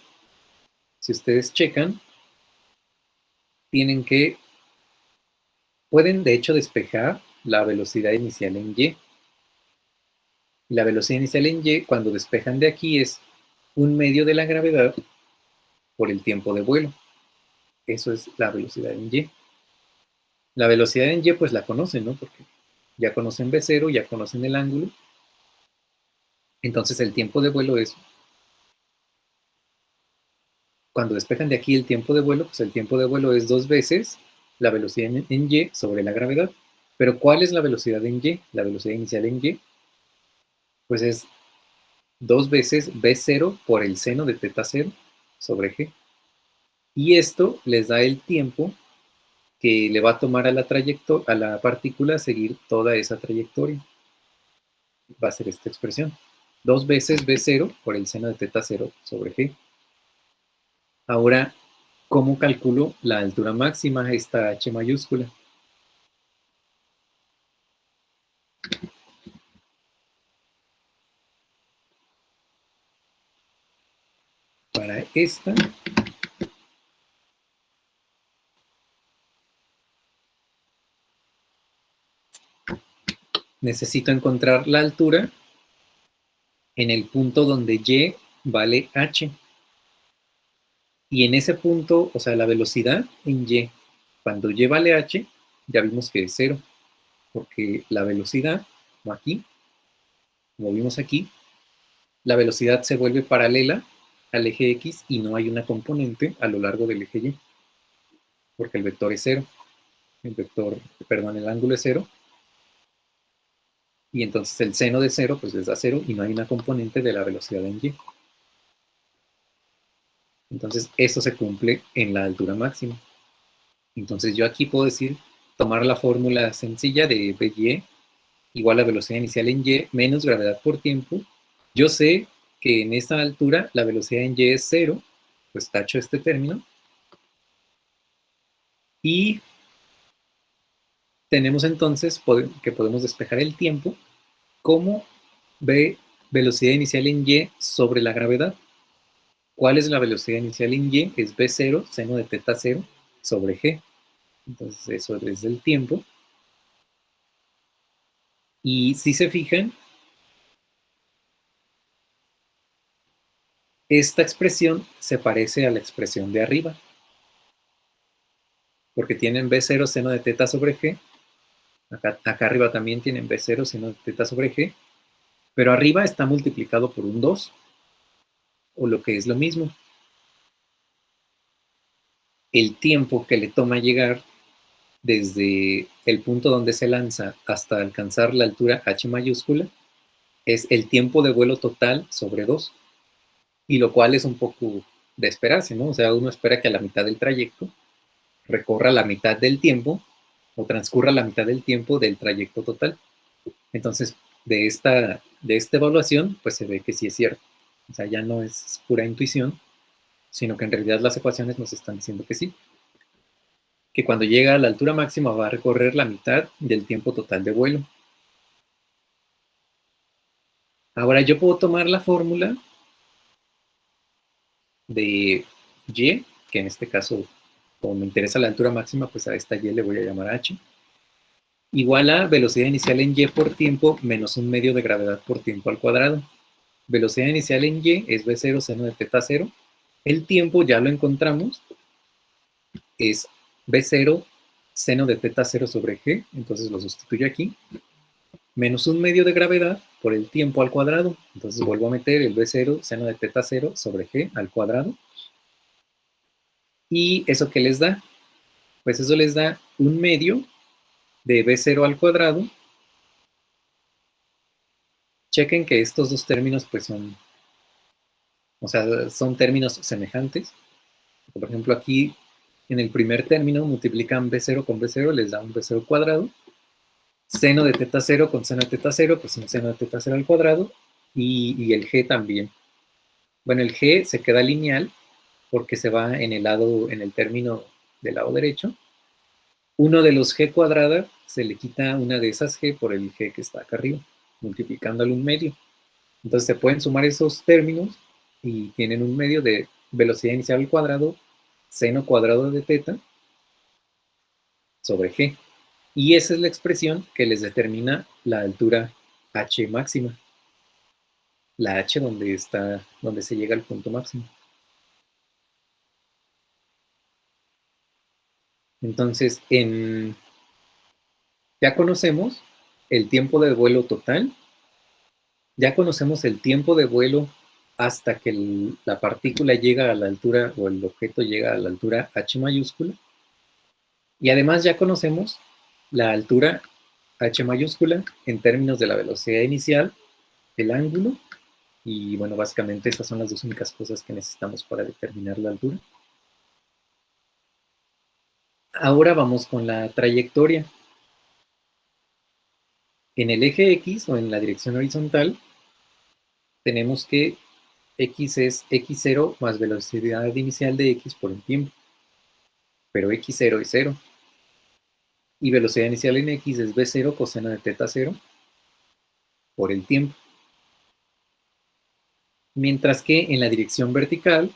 si ustedes checan, pueden de hecho despejar la velocidad inicial en y. La velocidad inicial en y, cuando despejan de aquí, es 1/2 de la gravedad por el tiempo de vuelo. Eso es la velocidad en y. La velocidad en y pues la conocen, ¿no? Porque ya conocen v0, ya conocen el ángulo. Entonces el tiempo de vuelo es, cuando despejan de aquí el tiempo de vuelo, pues el tiempo de vuelo es 2 veces la velocidad en y sobre la gravedad. Pero ¿cuál es la velocidad en y? La velocidad inicial en y, pues es 2 veces v0 por el seno de teta 0 sobre g. Y esto les da el tiempo que le va a tomar a la partícula seguir toda esa trayectoria. Va a ser esta expresión. 2 veces v0 por el seno de teta 0 sobre g. Ahora, ¿cómo calculo la altura máxima, esta h mayúscula? Para esta, necesito encontrar la altura en el punto donde y vale h. Y en ese punto, o sea, la velocidad en y, cuando y vale h, ya vimos que es 0, porque la velocidad, como aquí, como vimos aquí, la velocidad se vuelve paralela al eje x y no hay una componente a lo largo del eje y, porque el vector es 0, el ángulo es 0, y entonces el seno de 0 pues les da 0 y no hay una componente de la velocidad en y. Entonces eso se cumple en la altura máxima. Entonces yo aquí puedo decir, tomar la fórmula sencilla de By igual a velocidad inicial en y menos gravedad por tiempo. Yo sé que en esta altura la velocidad en y es 0, pues tacho este término. Y tenemos entonces que podemos despejar el tiempo como velocidad inicial en y sobre la gravedad. ¿Cuál es la velocidad inicial en y? Es v0, seno de teta 0, sobre g. Entonces eso es el tiempo. Y si se fijan, esta expresión se parece a la expresión de arriba, porque tienen v0 seno de teta sobre g, Acá arriba también tienen B0 seno de teta sobre G, pero arriba está multiplicado por un 2, o lo que es lo mismo, el tiempo que le toma llegar desde el punto donde se lanza hasta alcanzar la altura h mayúscula es el tiempo de vuelo total sobre 2, y lo cual es un poco de esperarse, ¿no? O sea, uno espera que a la mitad del trayecto recorra la mitad del tiempo o transcurra la mitad del tiempo del trayecto total. Entonces, de esta evaluación, pues se ve que sí es cierto. O sea, ya no es pura intuición, sino que en realidad las ecuaciones nos están diciendo que sí. Que cuando llega a la altura máxima va a recorrer la mitad del tiempo total de vuelo. Ahora yo puedo tomar la fórmula de y, que en este caso, como me interesa la altura máxima, pues a esta y le voy a llamar h, igual a velocidad inicial en y por tiempo menos un medio de gravedad por tiempo al cuadrado. Velocidad inicial en y es v0 seno de teta 0. El tiempo ya lo encontramos, es v0 seno de teta 0 sobre g, entonces lo sustituyo aquí, menos un medio de gravedad por el tiempo al cuadrado. Entonces vuelvo a meter el v0 seno de teta 0 sobre g al cuadrado. ¿Y eso qué les da? Pues eso les da un medio de v0 al cuadrado. Chequen que estos dos términos pues son, o sea, son términos semejantes. Por ejemplo, aquí en el primer término multiplican b0 con b0, les da un b0 cuadrado. Seno de teta 0 con seno de teta 0, pues un seno de teta 0 al cuadrado. Y el g también. Bueno, el g se queda lineal porque se va en el término del lado derecho. Uno de los g cuadrada se le quita una de esas g por el g que está acá arriba, multiplicándole un medio. Entonces se pueden sumar esos términos y tienen un medio de velocidad inicial al cuadrado, seno cuadrado de teta sobre g. Y esa es la expresión que les determina la altura h máxima. La h donde se llega al punto máximo. Entonces, ya conocemos el tiempo de vuelo total, ya conocemos el tiempo de vuelo hasta que la partícula llega a la altura o el objeto llega a la altura h mayúscula, y además ya conocemos la altura h mayúscula en términos de la velocidad inicial, el ángulo, y bueno, básicamente esas son las dos únicas cosas que necesitamos para determinar la altura. Ahora vamos con la trayectoria. En el eje X o en la dirección horizontal, tenemos que X es X0 más velocidad inicial de X por el tiempo. Pero X0 es 0. Y velocidad inicial en X es V0 coseno de teta 0 por el tiempo. Mientras que en la dirección vertical,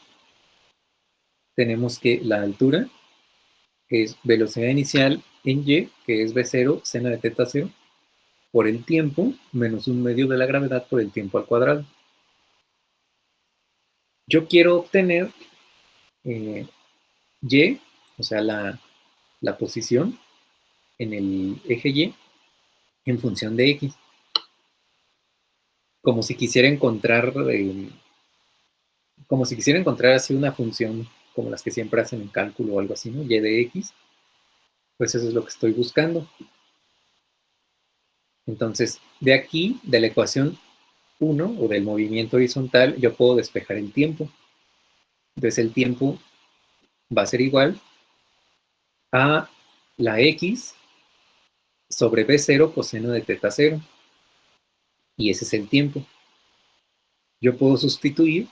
tenemos que la altura es velocidad inicial en Y, que es V0 seno de teta 0, por el tiempo, menos un medio de la gravedad por el tiempo al cuadrado. Yo quiero obtener Y, o sea, la posición en el eje Y en función de X. Como si quisiera encontrar, así una función como las que siempre hacen en cálculo o algo así, ¿no? Y de X, pues eso es lo que estoy buscando. Entonces, de aquí, de la ecuación 1 o del movimiento horizontal, yo puedo despejar el tiempo. Entonces el tiempo va a ser igual a la X sobre B0 coseno de teta 0. Y ese es el tiempo. Yo puedo sustituir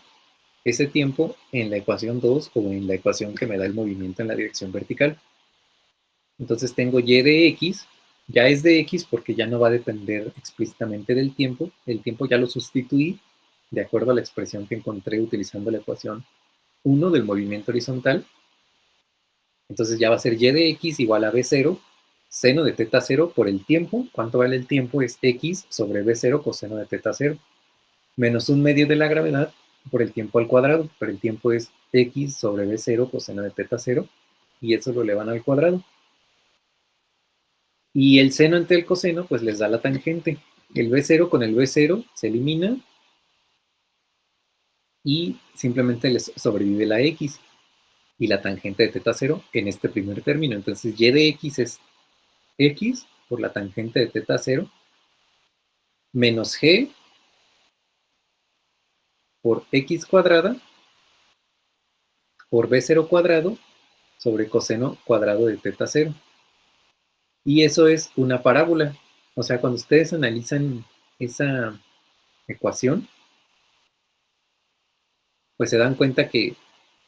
ese tiempo en la ecuación 2 o en la ecuación que me da el movimiento en la dirección vertical. Entonces tengo y de X, ya es de X porque ya no va a depender explícitamente del tiempo. El tiempo ya lo sustituí de acuerdo a la expresión que encontré utilizando la ecuación 1 del movimiento horizontal. Entonces ya va a ser y de X igual a B0 seno de teta 0 por el tiempo. ¿Cuánto vale el tiempo? Es X sobre B0 coseno de teta 0 menos un medio de la gravedad por el tiempo al cuadrado, pero el tiempo es X sobre B0 coseno de teta 0 y eso lo elevan al cuadrado. Y el seno entre el coseno, pues les da la tangente. El B0 con el B0 se elimina y simplemente les sobrevive la X y la tangente de teta 0 en este primer término. Entonces y de X es X por la tangente de teta 0 menos G por X cuadrada por B0 cuadrado sobre coseno cuadrado de teta 0. Y eso es una parábola. O sea, cuando ustedes analizan esa ecuación, pues se dan cuenta que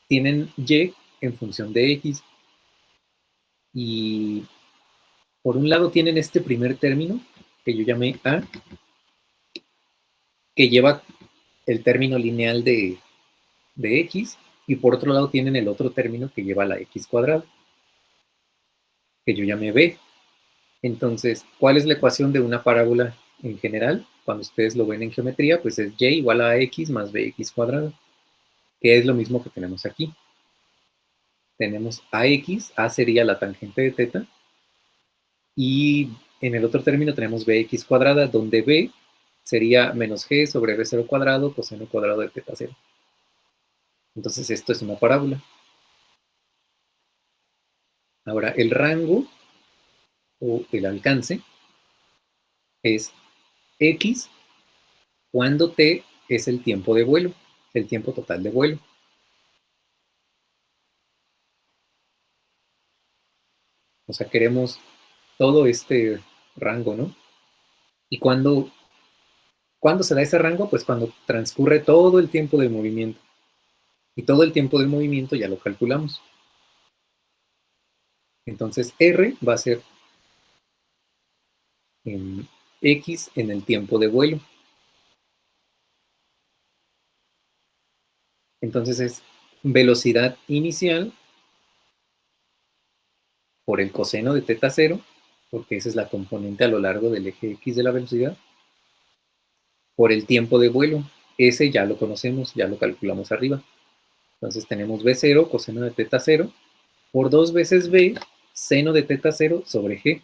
tienen y en función de x. Y por un lado tienen este primer término, que yo llamé a, que lleva el término lineal de x, y por otro lado tienen el otro término que lleva la x cuadrada, que yo llamé b. Entonces, ¿cuál es la ecuación de una parábola en general? Cuando ustedes lo ven en geometría, pues es y igual a x más bx cuadrado, que es lo mismo que tenemos aquí. Tenemos ax, a sería la tangente de teta, y en el otro término tenemos bx cuadrada, donde b sería menos g sobre b0 cuadrado coseno cuadrado de teta 0. Entonces esto es una parábola. Ahora, el rango o el alcance es x cuando t es el tiempo de vuelo, el tiempo total de vuelo. O sea, queremos todo este rango, ¿no? ¿Y cuándo se da ese rango? Pues cuando transcurre todo el tiempo de movimiento. Y todo el tiempo de movimiento ya lo calculamos. Entonces R va a ser en X en el tiempo de vuelo. Entonces es velocidad inicial por el coseno de teta 0, porque esa es la componente a lo largo del eje X de la velocidad, por el tiempo de vuelo. Ese ya lo conocemos, ya lo calculamos arriba. Entonces tenemos B0, coseno de teta 0, por 2 veces B, seno de teta 0 sobre G.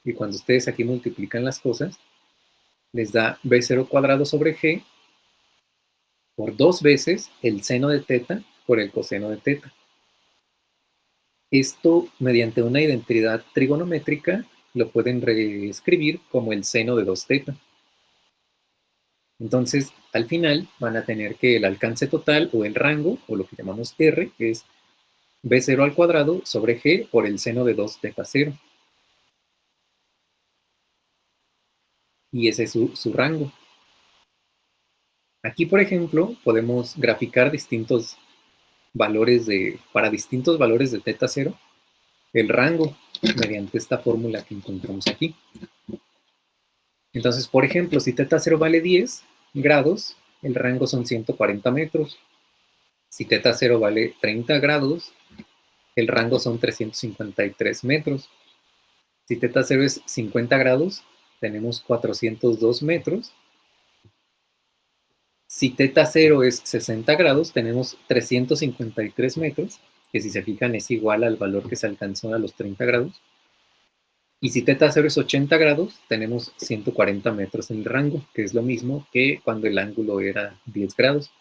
Y cuando ustedes aquí multiplican las cosas, les da B0 cuadrado sobre G por 2 veces el seno de teta por el coseno de teta. Esto, mediante una identidad trigonométrica, lo pueden reescribir como el seno de 2 teta. Entonces, al final van a tener que el alcance total o el rango, o lo que llamamos R, es B0 al cuadrado sobre G por el seno de 2 teta 0. Y ese es su rango. Aquí, por ejemplo, podemos graficar distintos valores para distintos valores de teta 0, el rango mediante esta fórmula que encontramos aquí. Entonces, por ejemplo, si teta 0 vale 10 grados, el rango son 140 metros. Si teta 0 vale 30 grados, el rango son 353 metros. Si teta 0 es 50 grados, tenemos 402 metros. Si teta 0 es 60 grados, tenemos 353 metros, que si se fijan es igual al valor que se alcanzó a los 30 grados. Y si teta 0 es 80 grados, tenemos 140 metros en el rango, que es lo mismo que cuando el ángulo era 10 grados.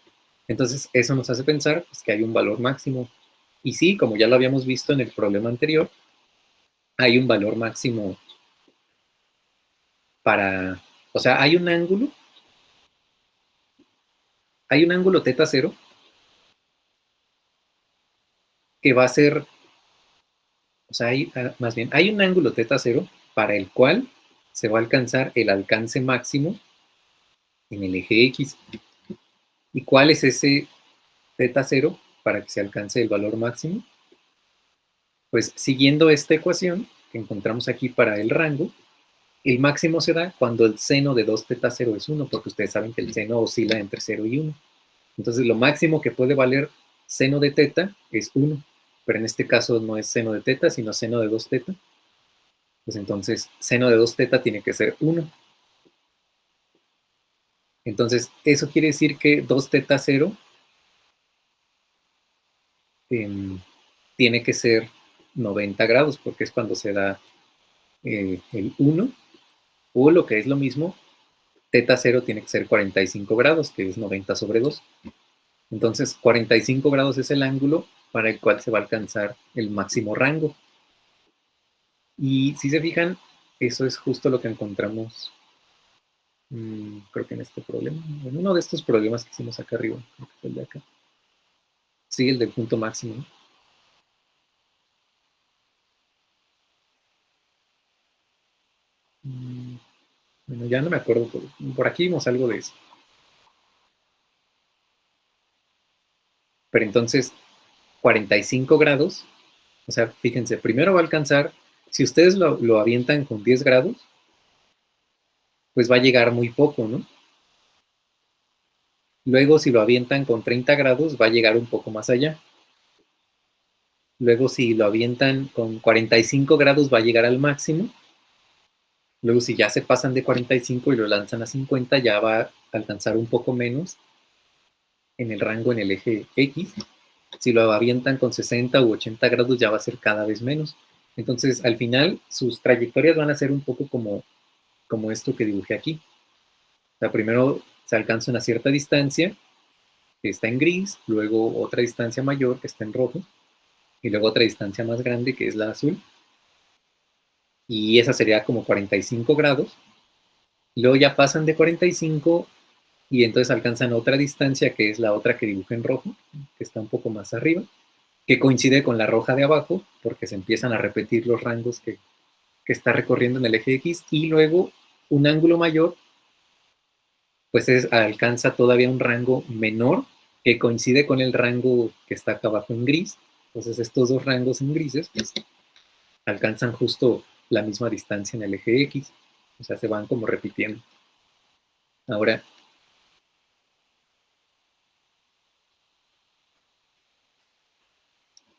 Entonces, eso nos hace pensar pues, que hay un valor máximo. Y sí, como ya lo habíamos visto en el problema anterior, hay un valor máximo para... O sea, hay un ángulo teta 0 que va a ser... O sea, más bien, hay un ángulo teta 0 para el cual se va a alcanzar el alcance máximo en el eje X. ¿Y cuál es ese teta 0 para que se alcance el valor máximo? Pues siguiendo esta ecuación que encontramos aquí para el rango, el máximo se da cuando el seno de 2 teta 0 es 1, porque ustedes saben que el seno oscila entre 0 y 1. Entonces lo máximo que puede valer seno de teta es 1, pero en este caso no es seno de teta, sino seno de 2 teta. Pues entonces seno de 2 teta tiene que ser 1. Entonces eso quiere decir que 2 teta 0 tiene que ser 90 grados, porque es cuando se da el 1, o lo que es lo mismo, teta 0 tiene que ser 45 grados, que es 90 sobre 2. Entonces, 45 grados es el ángulo para el cual se va a alcanzar el máximo rango. Y si se fijan, eso es justo lo que encontramos, creo que en este problema, en uno de estos problemas que hicimos acá arriba, creo que fue el de acá. Sí, el del punto máximo, ¿no? Bueno, ya no me acuerdo, por aquí vimos algo de eso. Pero entonces, 45 grados, o sea, fíjense, primero va a alcanzar, si ustedes lo avientan con 10 grados, pues va a llegar muy poco, ¿no? Luego, si lo avientan con 30 grados, va a llegar un poco más allá. Luego, si lo avientan con 45 grados, va a llegar al máximo. Luego, si ya se pasan de 45 y lo lanzan a 50, ya va a alcanzar un poco menos en el rango en el eje X. Si lo avientan con 60 u 80 grados, ya va a ser cada vez menos. Entonces, al final, sus trayectorias van a ser un poco como esto que dibujé aquí. O sea, primero se alcanza una cierta distancia, que está en gris, luego otra distancia mayor, que está en rojo, y luego otra distancia más grande, que es la azul. Y esa sería como 45 grados. Luego ya pasan de 45 y entonces alcanzan otra distancia, que es la otra que dibujé en rojo, que está un poco más arriba, que coincide con la roja de abajo, porque se empiezan a repetir los rangos que está recorriendo en el eje X, y luego un ángulo mayor, pues alcanza todavía un rango menor, que coincide con el rango que está acá abajo en gris. Entonces estos dos rangos en grises, pues alcanzan justo la misma distancia en el eje X, o sea, se van como repitiendo. Ahora,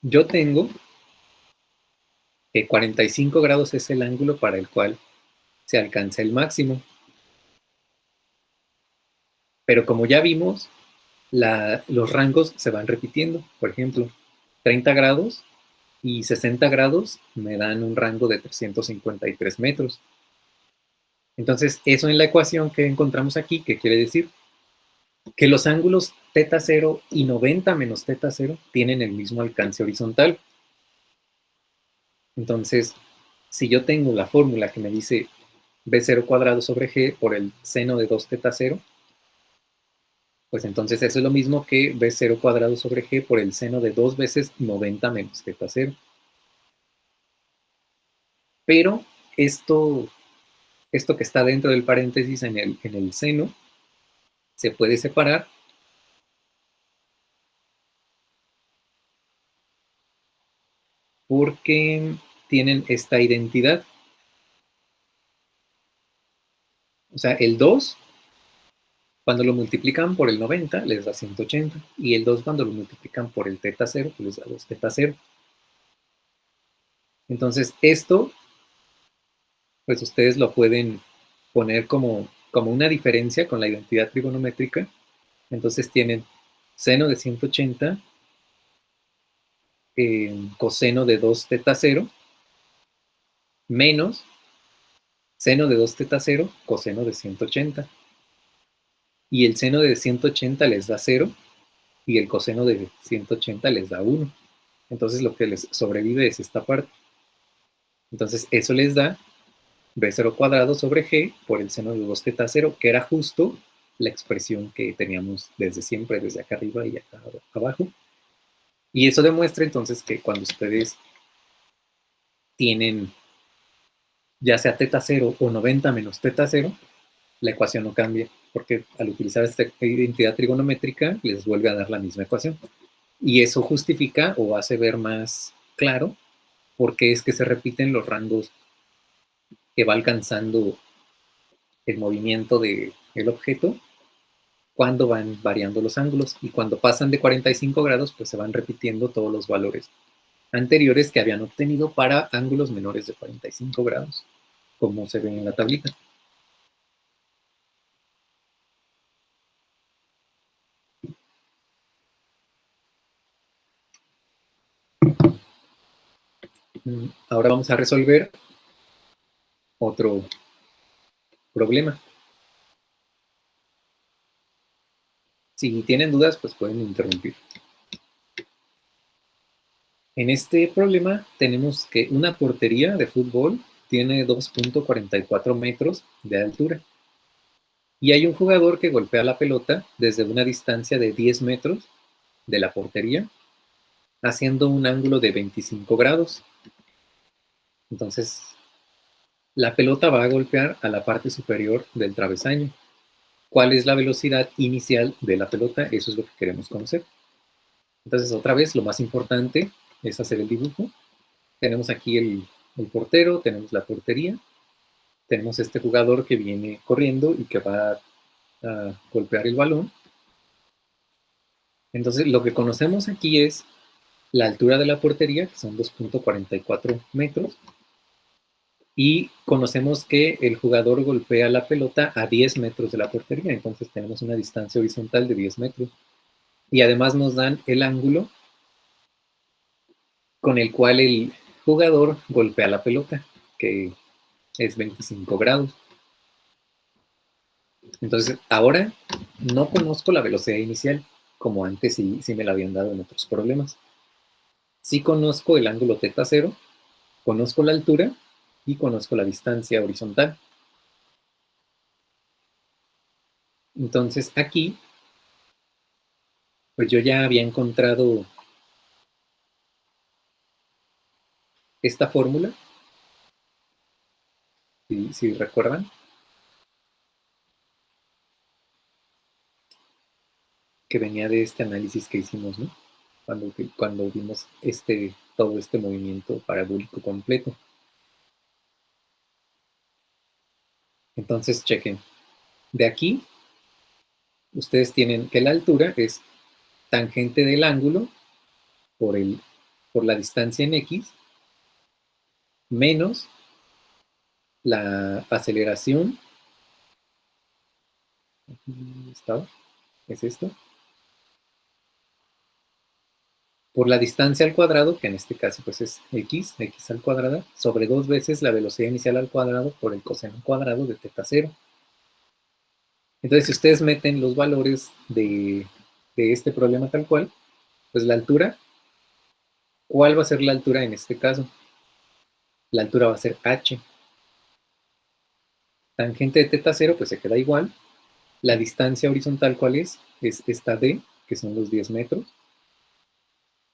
yo tengo que 45 grados es el ángulo para el cual se alcanza el máximo. Pero como ya vimos, los rangos se van repitiendo. Por ejemplo, 30 grados y 60 grados me dan un rango de 353 metros. Entonces, eso en la ecuación que encontramos aquí, ¿qué quiere decir? Que los ángulos teta 0 y 90 menos teta 0 tienen el mismo alcance horizontal. Entonces, si yo tengo la fórmula que me dice b0 cuadrado sobre g por el seno de 2 teta 0, pues entonces eso es lo mismo que b0 cuadrado sobre g por el seno de 2 veces 90 menos teta 0. Pero esto que está dentro del paréntesis en el seno se puede separar porque tienen esta identidad. O sea, el 2, cuando lo multiplican por el 90, les da 180. Y el 2, cuando lo multiplican por el teta 0, pues les da 2 teta 0. Entonces, esto, pues ustedes lo pueden poner como una diferencia con la identidad trigonométrica. Entonces tienen seno de 180, coseno de 2 teta 0, menos seno de 2 teta 0, coseno de 180. Y el seno de 180 les da 0 y el coseno de 180 les da 1. Entonces lo que les sobrevive es esta parte. Entonces eso les da b0 cuadrado sobre g por el seno de 2 teta 0, que era justo la expresión que teníamos desde siempre, desde acá arriba y acá abajo. Y eso demuestra entonces que cuando ustedes tienen ya sea teta 0 o 90 menos teta 0, la ecuación no cambia, porque al utilizar esta identidad trigonométrica les vuelve a dar la misma ecuación. Y eso justifica o hace ver más claro por qué es que se repiten los rangos que va alcanzando el movimiento del objeto cuando van variando los ángulos. Y cuando pasan de 45 grados, pues se van repitiendo todos los valores anteriores que habían obtenido para ángulos menores de 45 grados, como se ve en la tablita. Ahora vamos a resolver otro problema. Si tienen dudas, pues pueden interrumpir. En este problema tenemos que una portería de fútbol tiene 2.44 metros de altura. Y hay un jugador que golpea la pelota desde una distancia de 10 metros de la portería, haciendo un ángulo de 25 grados. Entonces, la pelota va a golpear a la parte superior del travesaño. ¿Cuál es la velocidad inicial de la pelota? Eso es lo que queremos conocer. Entonces, otra vez, lo más importante es hacer el dibujo. Tenemos aquí el portero, tenemos la portería, tenemos este jugador que viene corriendo y que va a golpear el balón. Entonces, lo que conocemos aquí es la altura de la portería, que son 2.44 metros, y conocemos que el jugador golpea la pelota a 10 metros de la portería, entonces tenemos una distancia horizontal de 10 metros. Y además nos dan el ángulo con el cual el jugador golpea la pelota, que es 25 grados. Entonces, ahora no conozco la velocidad inicial, como antes sí me la habían dado en otros problemas. Sí conozco el ángulo θ cero, conozco la altura y conozco la distancia horizontal. Entonces, aquí, pues yo ya había encontrado esta fórmula, si recuerdan, que venía de este análisis que hicimos, ¿no? Cuando vimos todo este movimiento parabólico completo. Entonces, chequen. De aquí, ustedes tienen que la altura es tangente del ángulo por la distancia en X menos la aceleración. ¿Estaba? ¿Es esto? Por la distancia al cuadrado, que en este caso pues es x al cuadrado, sobre 2 veces la velocidad inicial al cuadrado por el coseno cuadrado de θ cero. Entonces, si ustedes meten los valores de este problema tal cual, pues la altura, ¿cuál va a ser la altura en este caso? La altura va a ser h. Tangente de θ cero, pues se queda igual. La distancia horizontal, ¿cuál es? Es esta d, que son los 10 metros.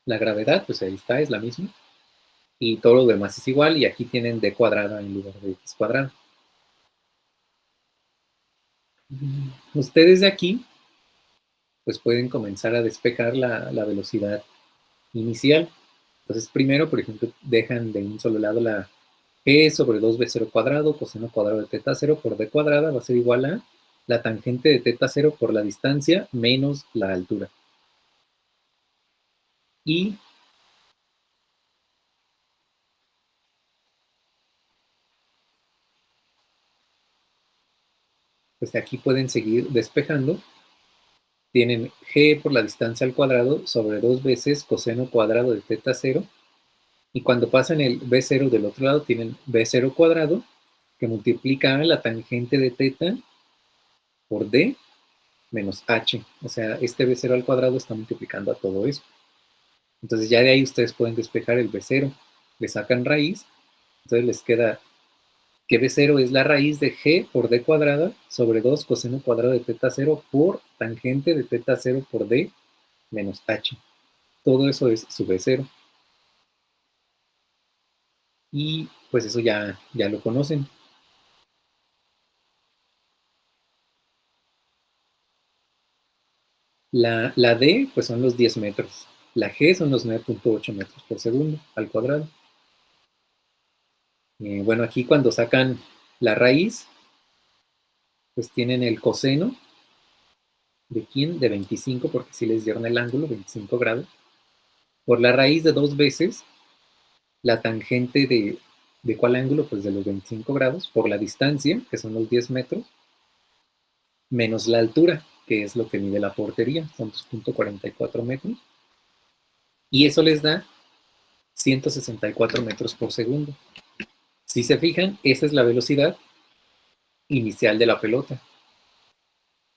La gravedad, pues ahí está, es la misma. Y todo lo demás es igual, y aquí tienen d cuadrada en lugar de x cuadrada. Ustedes de aquí, pues pueden comenzar a despejar la velocidad inicial. Entonces, primero, por ejemplo, dejan de un solo lado la e sobre 2b0 cuadrado, coseno cuadrado de θ cero por d cuadrada va a ser igual a la tangente de θ cero por la distancia menos la altura. Y pues de aquí pueden seguir despejando. Tienen g por la distancia al cuadrado sobre 2 veces coseno cuadrado de θ cero. Y cuando pasan el b0 del otro lado, tienen b0 cuadrado, que multiplica la tangente de θ por d menos h. O sea, este b0 al cuadrado está multiplicando a todo eso. Entonces ya de ahí ustedes pueden despejar el b0. Le sacan raíz. Entonces les queda que b0 es la raíz de g por d cuadrada sobre 2 coseno cuadrado de θ cero por tangente de θ cero por d menos h. Todo eso es su b0. Y pues eso ya lo conocen. La D, pues son los 10 metros. La G son los 9.8 metros por segundo al cuadrado. Bueno, aquí cuando sacan la raíz, pues tienen el coseno de ¿quién? De 25, porque si les dieron el ángulo, 25 grados, por la raíz de 2 veces la tangente ¿de cuál ángulo? Pues de los 25 grados, por la distancia, que son los 10 metros, menos la altura, que es lo que mide la portería, son 2.44 metros. Y eso les da 164 metros por segundo. Si se fijan, esa es la velocidad inicial de la pelota.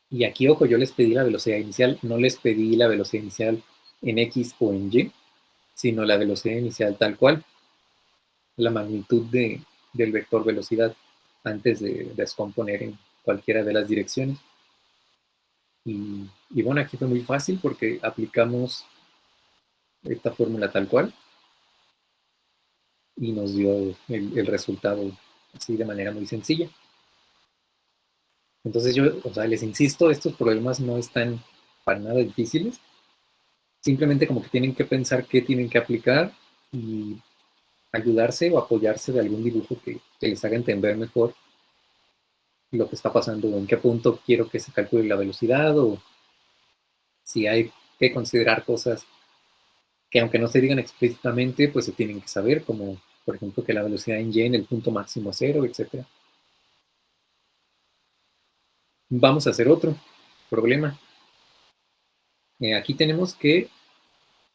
Y aquí, ojo, yo les pedí la velocidad inicial, no les pedí la velocidad inicial en X o en Y, sino la velocidad inicial tal cual, la magnitud del vector velocidad antes de descomponer en cualquiera de las direcciones. Y bueno, aquí fue muy fácil porque aplicamos esta fórmula tal cual y nos dio el resultado así de manera muy sencilla. Entonces yo, o sea, les insisto, estos problemas no están para nada difíciles. Simplemente como que tienen que pensar qué tienen que aplicar y ayudarse o apoyarse de algún dibujo que les haga entender mejor lo que está pasando, o en qué punto quiero que se calcule la velocidad, o si hay que considerar cosas que aunque no se digan explícitamente, pues se tienen que saber, como por ejemplo que la velocidad en y en el punto máximo es 0, etc. Vamos a hacer otro problema. Aquí tenemos que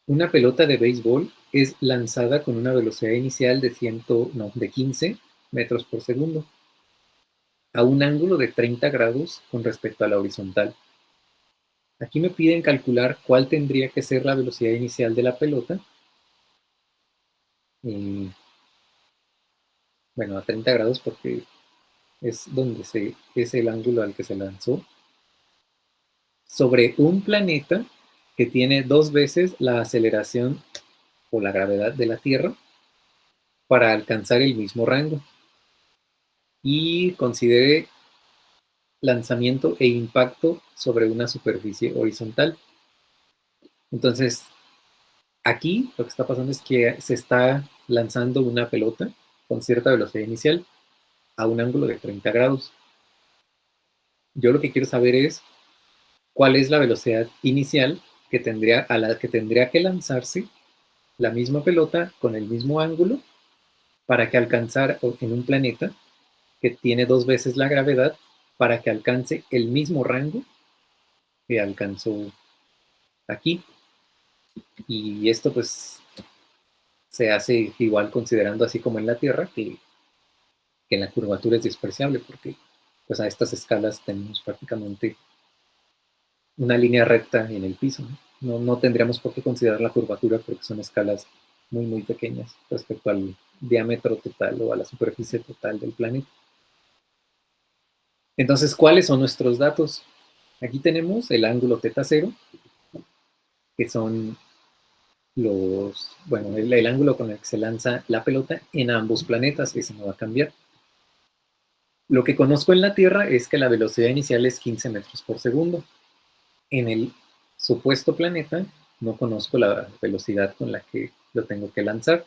una pelota de béisbol es lanzada con una velocidad inicial de 15 metros por segundo a un ángulo de 30 grados con respecto a la horizontal. Aquí me piden calcular cuál tendría que ser la velocidad inicial de la pelota. Bueno, a 30 grados porque es es el ángulo al que se lanzó, sobre un planeta que tiene 2 veces la aceleración o la gravedad de la Tierra para alcanzar el mismo rango. Y considere lanzamiento e impacto sobre una superficie horizontal. Entonces, aquí lo que está pasando es que se está lanzando una pelota con cierta velocidad inicial a un ángulo de 30 grados. Yo lo que quiero saber es cuál es la velocidad inicial a la que tendría que lanzarse la misma pelota con el mismo ángulo para que alcanzara en un planeta que tiene 2 veces la gravedad, para que alcance el mismo rango que alcanzó aquí. Y esto pues se hace igual considerando así como en la Tierra, que la curvatura es despreciable, porque pues a estas escalas tenemos prácticamente una línea recta en el piso. No tendríamos por qué considerar la curvatura porque son escalas muy, muy pequeñas respecto al diámetro total o a la superficie total del planeta. Entonces, ¿cuáles son nuestros datos? Aquí tenemos el ángulo θ0, que son el ángulo con el que se lanza la pelota en ambos planetas, ese no va a cambiar. Lo que conozco en la Tierra es que la velocidad inicial es 15 metros por segundo. En el supuesto planeta no conozco la velocidad con la que lo tengo que lanzar.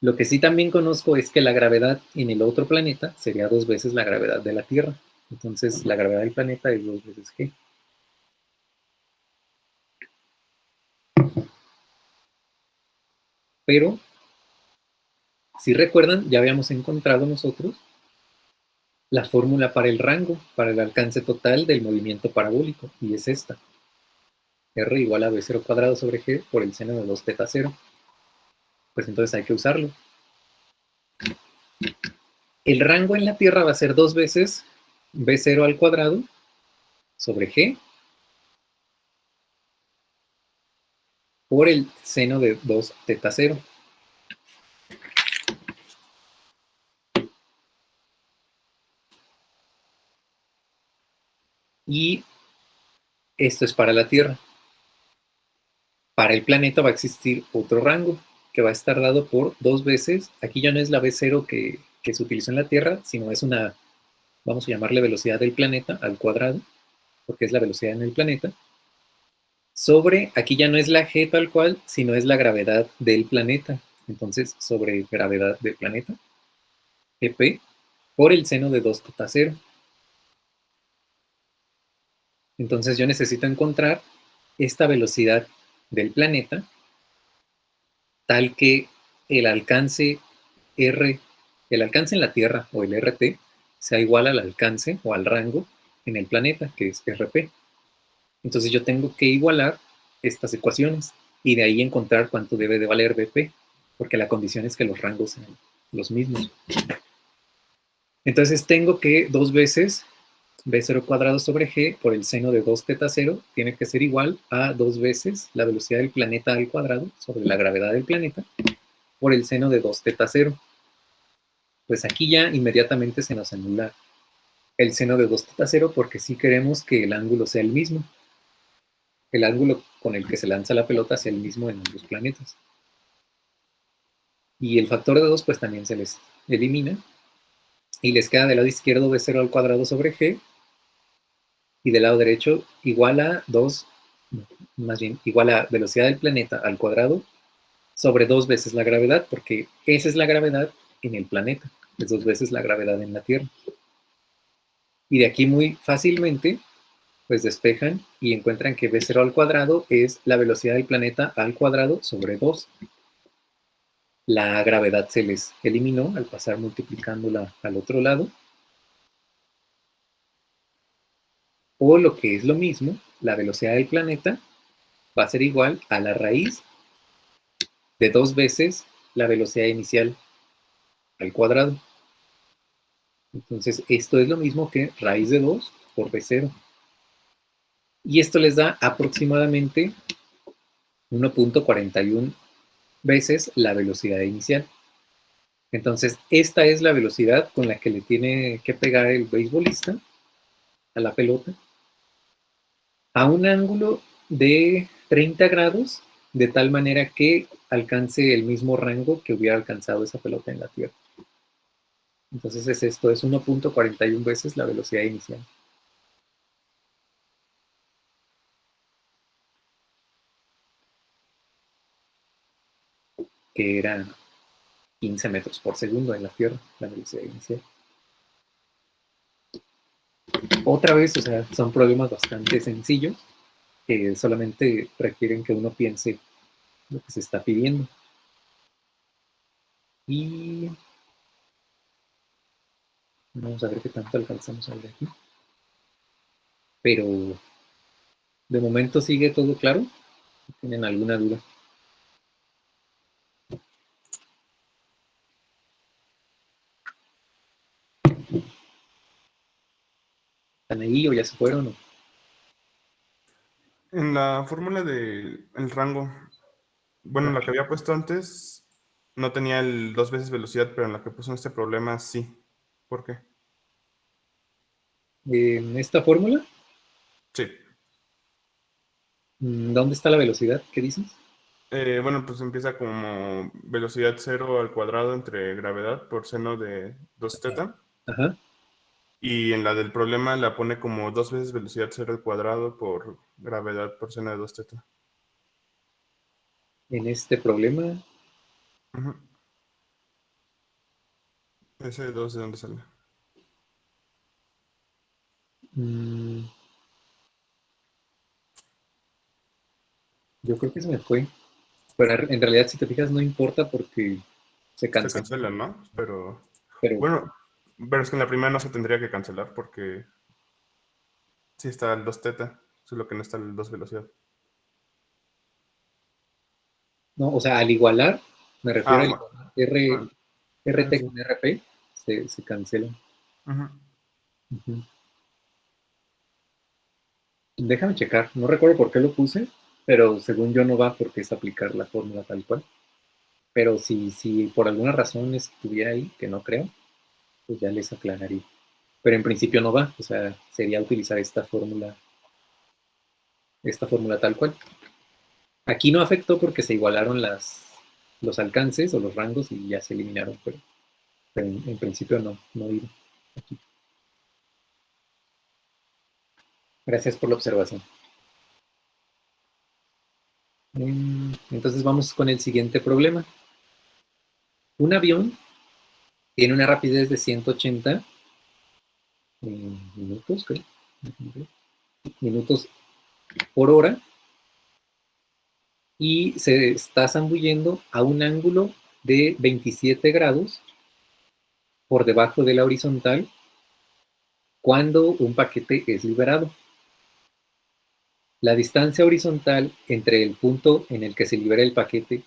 Lo que sí también conozco es que la gravedad en el otro planeta sería 2 veces la gravedad de la Tierra. Entonces la gravedad del planeta es 2 veces G. Pero, si recuerdan, ya habíamos encontrado nosotros la fórmula para el rango, para el alcance total del movimiento parabólico, y es esta. R igual a B0 cuadrado sobre G por el seno de 2θ0. Pues entonces hay que usarlo. El rango en la Tierra va a ser 2 veces B0 al cuadrado sobre G por el seno de 2θ0. Y esto es para la Tierra. Para el planeta va a existir otro rango que va a estar dado por 2 veces. Aquí ya no es la B0 que se utilizó en la Tierra, sino es una, vamos a llamarle velocidad del planeta al cuadrado, porque es la velocidad en el planeta, sobre, aquí ya no es la G tal cual, sino es la gravedad del planeta. Entonces, sobre gravedad del planeta, Gp, por el seno de 2θ0. Entonces yo necesito encontrar esta velocidad del planeta tal que el alcance R, el alcance en la Tierra o el RT sea igual al alcance o al rango en el planeta, que es RP. Entonces yo tengo que igualar estas ecuaciones y de ahí encontrar cuánto debe de valer BP, porque la condición es que los rangos sean los mismos. Entonces tengo que 2 veces b0 cuadrado sobre g por el seno de 2 teta 0 tiene que ser igual a 2 veces la velocidad del planeta al cuadrado sobre la gravedad del planeta por el seno de 2 teta 0. Pues aquí ya inmediatamente se nos anula el seno de 2 teta 0 porque sí queremos que el ángulo sea el mismo. El ángulo con el que se lanza la pelota sea el mismo en ambos planetas. Y el factor de 2 pues también se les elimina. Y les queda del lado izquierdo b0 al cuadrado sobre g. Y del lado derecho igual a 2, más bien igual a velocidad del planeta al cuadrado sobre 2 veces la gravedad, porque esa es la gravedad en el planeta, es 2 veces la gravedad en la Tierra. Y de aquí muy fácilmente pues despejan y encuentran que b0 al cuadrado es la velocidad del planeta al cuadrado sobre 2. La gravedad se les eliminó al pasar multiplicándola al otro lado. O lo que es lo mismo, la velocidad del planeta va a ser igual a la raíz de 2 veces la velocidad inicial al cuadrado. Entonces, esto es lo mismo que raíz de 2 por b0. Y esto les da aproximadamente 1.41 veces la velocidad inicial. Entonces, esta es la velocidad con la que le tiene que pegar el beisbolista a la pelota a un ángulo de 30 grados, de tal manera que alcance el mismo rango que hubiera alcanzado esa pelota en la Tierra. Entonces esto es 1.41 veces la velocidad inicial. Que era 15 metros por segundo en la Tierra, la velocidad inicial. Otra vez, o sea, son problemas bastante sencillos que solamente requieren que uno piense lo que se está pidiendo. Y vamos a ver qué tanto alcanzamos a ver aquí. Pero de momento sigue todo claro. ¿Tienen alguna duda? ¿Están ahí o ya se fueron? ¿O? En la fórmula del rango, bueno, la que había puesto antes no tenía el 2 veces velocidad, pero en la que puso en este problema sí. ¿Por qué? En esta fórmula, Sí. ¿dónde está la velocidad? ¿Qué dices? Bueno, pues empieza como velocidad 0 al cuadrado entre gravedad por seno de 2 teta. Ajá. Y en la del problema la pone como 2 veces velocidad 0 al cuadrado por gravedad por seno de 2 teta. En este problema, Ujú. ¿Ese 2 de dónde sale? mmm, yo creo que se me fue. Pero en realidad, si te fijas, no importa porque se Se cancela. cancela, ¿no? Pero Pero bueno, pero es que en la primera no se tendría que cancelar porque sí está el 2 teta, solo que no está el 2 velocidad. no, o sea, al igualar, me refiero Ah, a igualar RT sí. con RP, se cancelan. Ujú. Ujú. Déjame checar, no recuerdo por qué lo puse, pero según yo no va porque es aplicar la fórmula tal cual. Pero si por alguna razón estuviera ahí, que no creo, pues ya les aclararía. Pero en principio no va, o sea, sería utilizar esta fórmula tal cual. Aquí no afectó porque se igualaron los alcances o los rangos y ya se eliminaron, pero en principio no iba. Aquí. Gracias por la observación. Entonces vamos con el siguiente problema. Un avión tiene una rapidez de 180 minutos, creo, minutos por hora y se está zambullendo a un ángulo de 27 grados por debajo de la horizontal cuando un paquete es liberado. La distancia horizontal entre el punto en el que se libera el paquete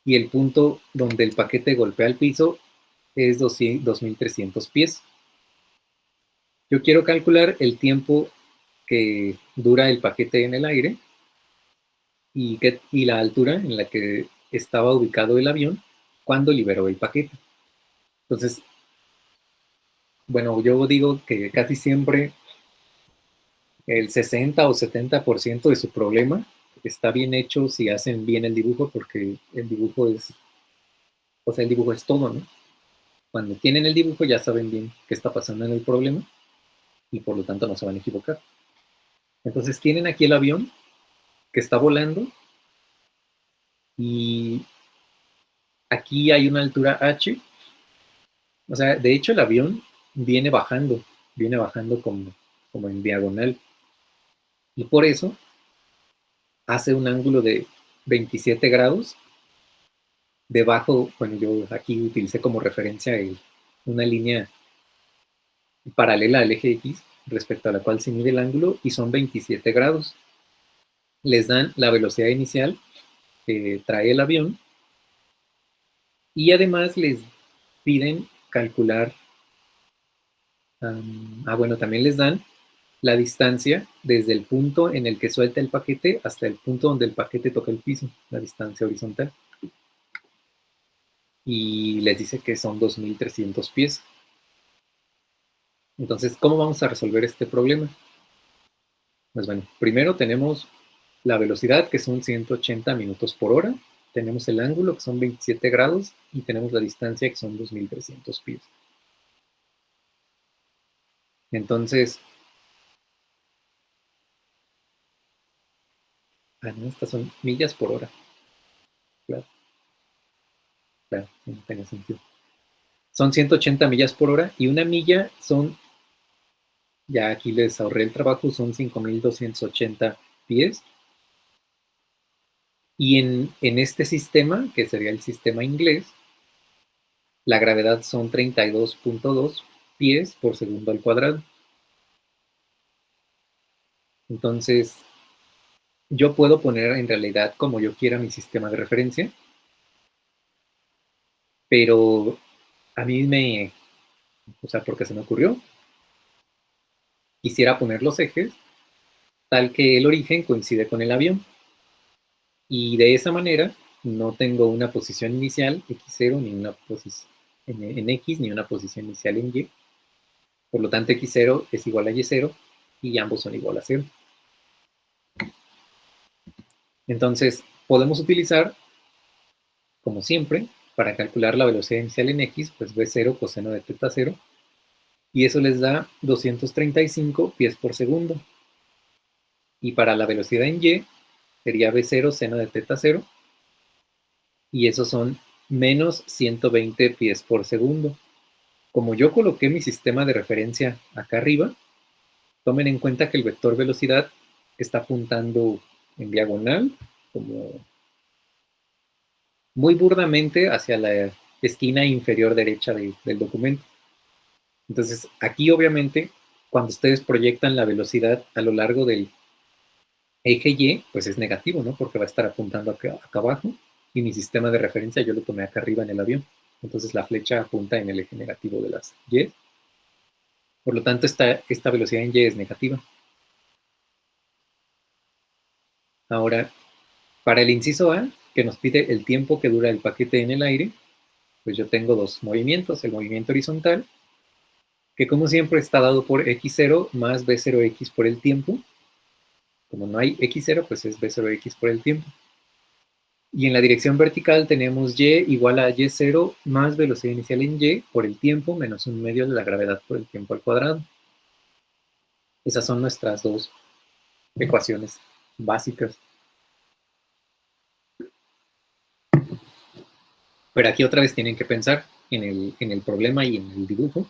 y el punto donde el paquete golpea el piso es 2.300 pies. Yo quiero calcular el tiempo que dura el paquete en el aire y la altura en la que estaba ubicado el avión cuando liberó el paquete. Entonces, bueno, yo digo que casi siempre el 60 o 70% de su problema está bien hecho si hacen bien el dibujo, porque el dibujo es, o sea, el dibujo es todo, ¿no? Cuando tienen el dibujo ya saben bien qué está pasando en el problema y por lo tanto no se van a equivocar. Entonces tienen aquí el avión que está volando y aquí hay una altura h, o sea, de hecho el avión viene bajando como en diagonal y por eso hace un ángulo de 27 grados debajo. Bueno, yo aquí utilicé como referencia una línea paralela al eje X respecto a la cual se mide el ángulo y son 27 grados. Les dan la velocidad inicial que trae el avión y además les piden calcular, bueno, también les dan la distancia desde el punto en el que suelta el paquete hasta el punto donde el paquete toca el piso, la distancia horizontal. Y les dice que son 2.300 pies. Entonces, ¿cómo vamos a resolver este problema? Pues bueno, primero tenemos la velocidad, que son 180 minutos por hora, tenemos el ángulo, que son 27 grados, y tenemos la distancia, que son 2.300 pies. Entonces, no, estas son millas por hora. Claro, claro, no tiene sentido. Son 180 millas por hora, y una milla son, ya aquí les ahorré el trabajo, son 5.280 pies. Y en este sistema, que sería el sistema inglés, la gravedad son 32.2 pies por segundo al cuadrado. Entonces, yo puedo poner en realidad como yo quiera mi sistema de referencia, pero a mí o sea, porque se me ocurrió, quisiera poner los ejes tal que el origen coincide con el avión. Y de esa manera no tengo una posición inicial x0 ni una posición en x ni una posición inicial en y. Por lo tanto, x0 es igual a y0 y ambos son igual a 0. Entonces, podemos utilizar, como siempre, para calcular la velocidad inicial en x, pues v0 coseno de teta 0, y eso les da 235 pies por segundo. Y para la velocidad en y, sería v0 seno de teta 0, y esos son menos 120 pies por segundo. Como yo coloqué mi sistema de referencia acá arriba, tomen en cuenta que el vector velocidad está apuntando en diagonal, como muy burdamente hacia la esquina inferior derecha del documento. Entonces, aquí obviamente, cuando ustedes proyectan la velocidad a lo largo del eje Y, pues es negativo, ¿no? Porque va a estar apuntando acá abajo y mi sistema de referencia yo lo tomé acá arriba en el avión. Entonces la flecha apunta en el eje negativo de las Y. Por lo tanto, esta velocidad en Y es negativa. Ahora, para el inciso A, que nos pide el tiempo que dura el paquete en el aire, pues yo tengo dos movimientos. El movimiento horizontal, que como siempre está dado por x0 más b0x por el tiempo. Como no hay x0, pues es b0x por el tiempo. Y en la dirección vertical tenemos y igual a y0 más velocidad inicial en y por el tiempo menos 1/2 de la gravedad por el tiempo al cuadrado. Esas son nuestras dos ecuaciones básicas. Pero aquí otra vez tienen que pensar en el problema y en el dibujo.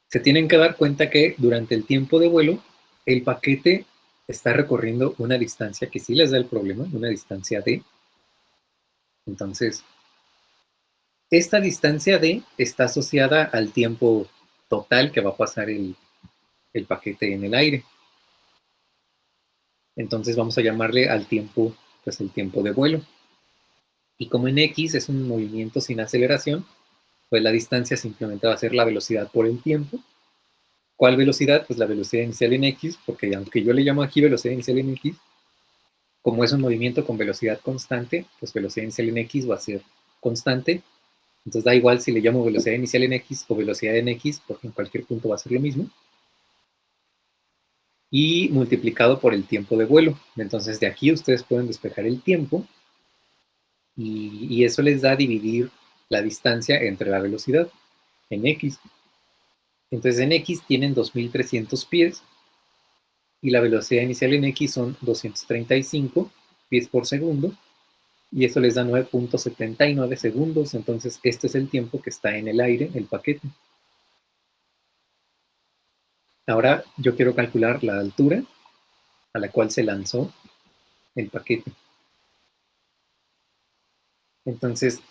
Se tienen que dar cuenta que durante el tiempo de vuelo, el paquete está recorriendo una distancia que sí les da el problema, una distancia d. Entonces, esta distancia d está asociada al tiempo total que va a pasar el paquete en el aire. Entonces vamos a llamarle al tiempo, pues el tiempo de vuelo. Y como en X es un movimiento sin aceleración, pues la distancia simplemente va a ser la velocidad por el tiempo. ¿Cuál velocidad? Pues la velocidad inicial en X, porque aunque yo le llamo aquí velocidad inicial en X, como es un movimiento con velocidad constante, pues velocidad inicial en X va a ser constante. Entonces da igual si le llamo velocidad inicial en X o velocidad en X, porque en cualquier punto va a ser lo mismo. Y multiplicado por el tiempo de vuelo. Entonces de aquí ustedes pueden despejar el tiempo y eso les da a dividir la distancia entre la velocidad en X. Entonces en X tienen 2300 pies y la velocidad inicial en X son 235 pies por segundo y esto les da 9.79 segundos. Entonces este es el tiempo que está en el aire, el paquete. Ahora yo quiero calcular la altura a la cual se lanzó el paquete. Entonces,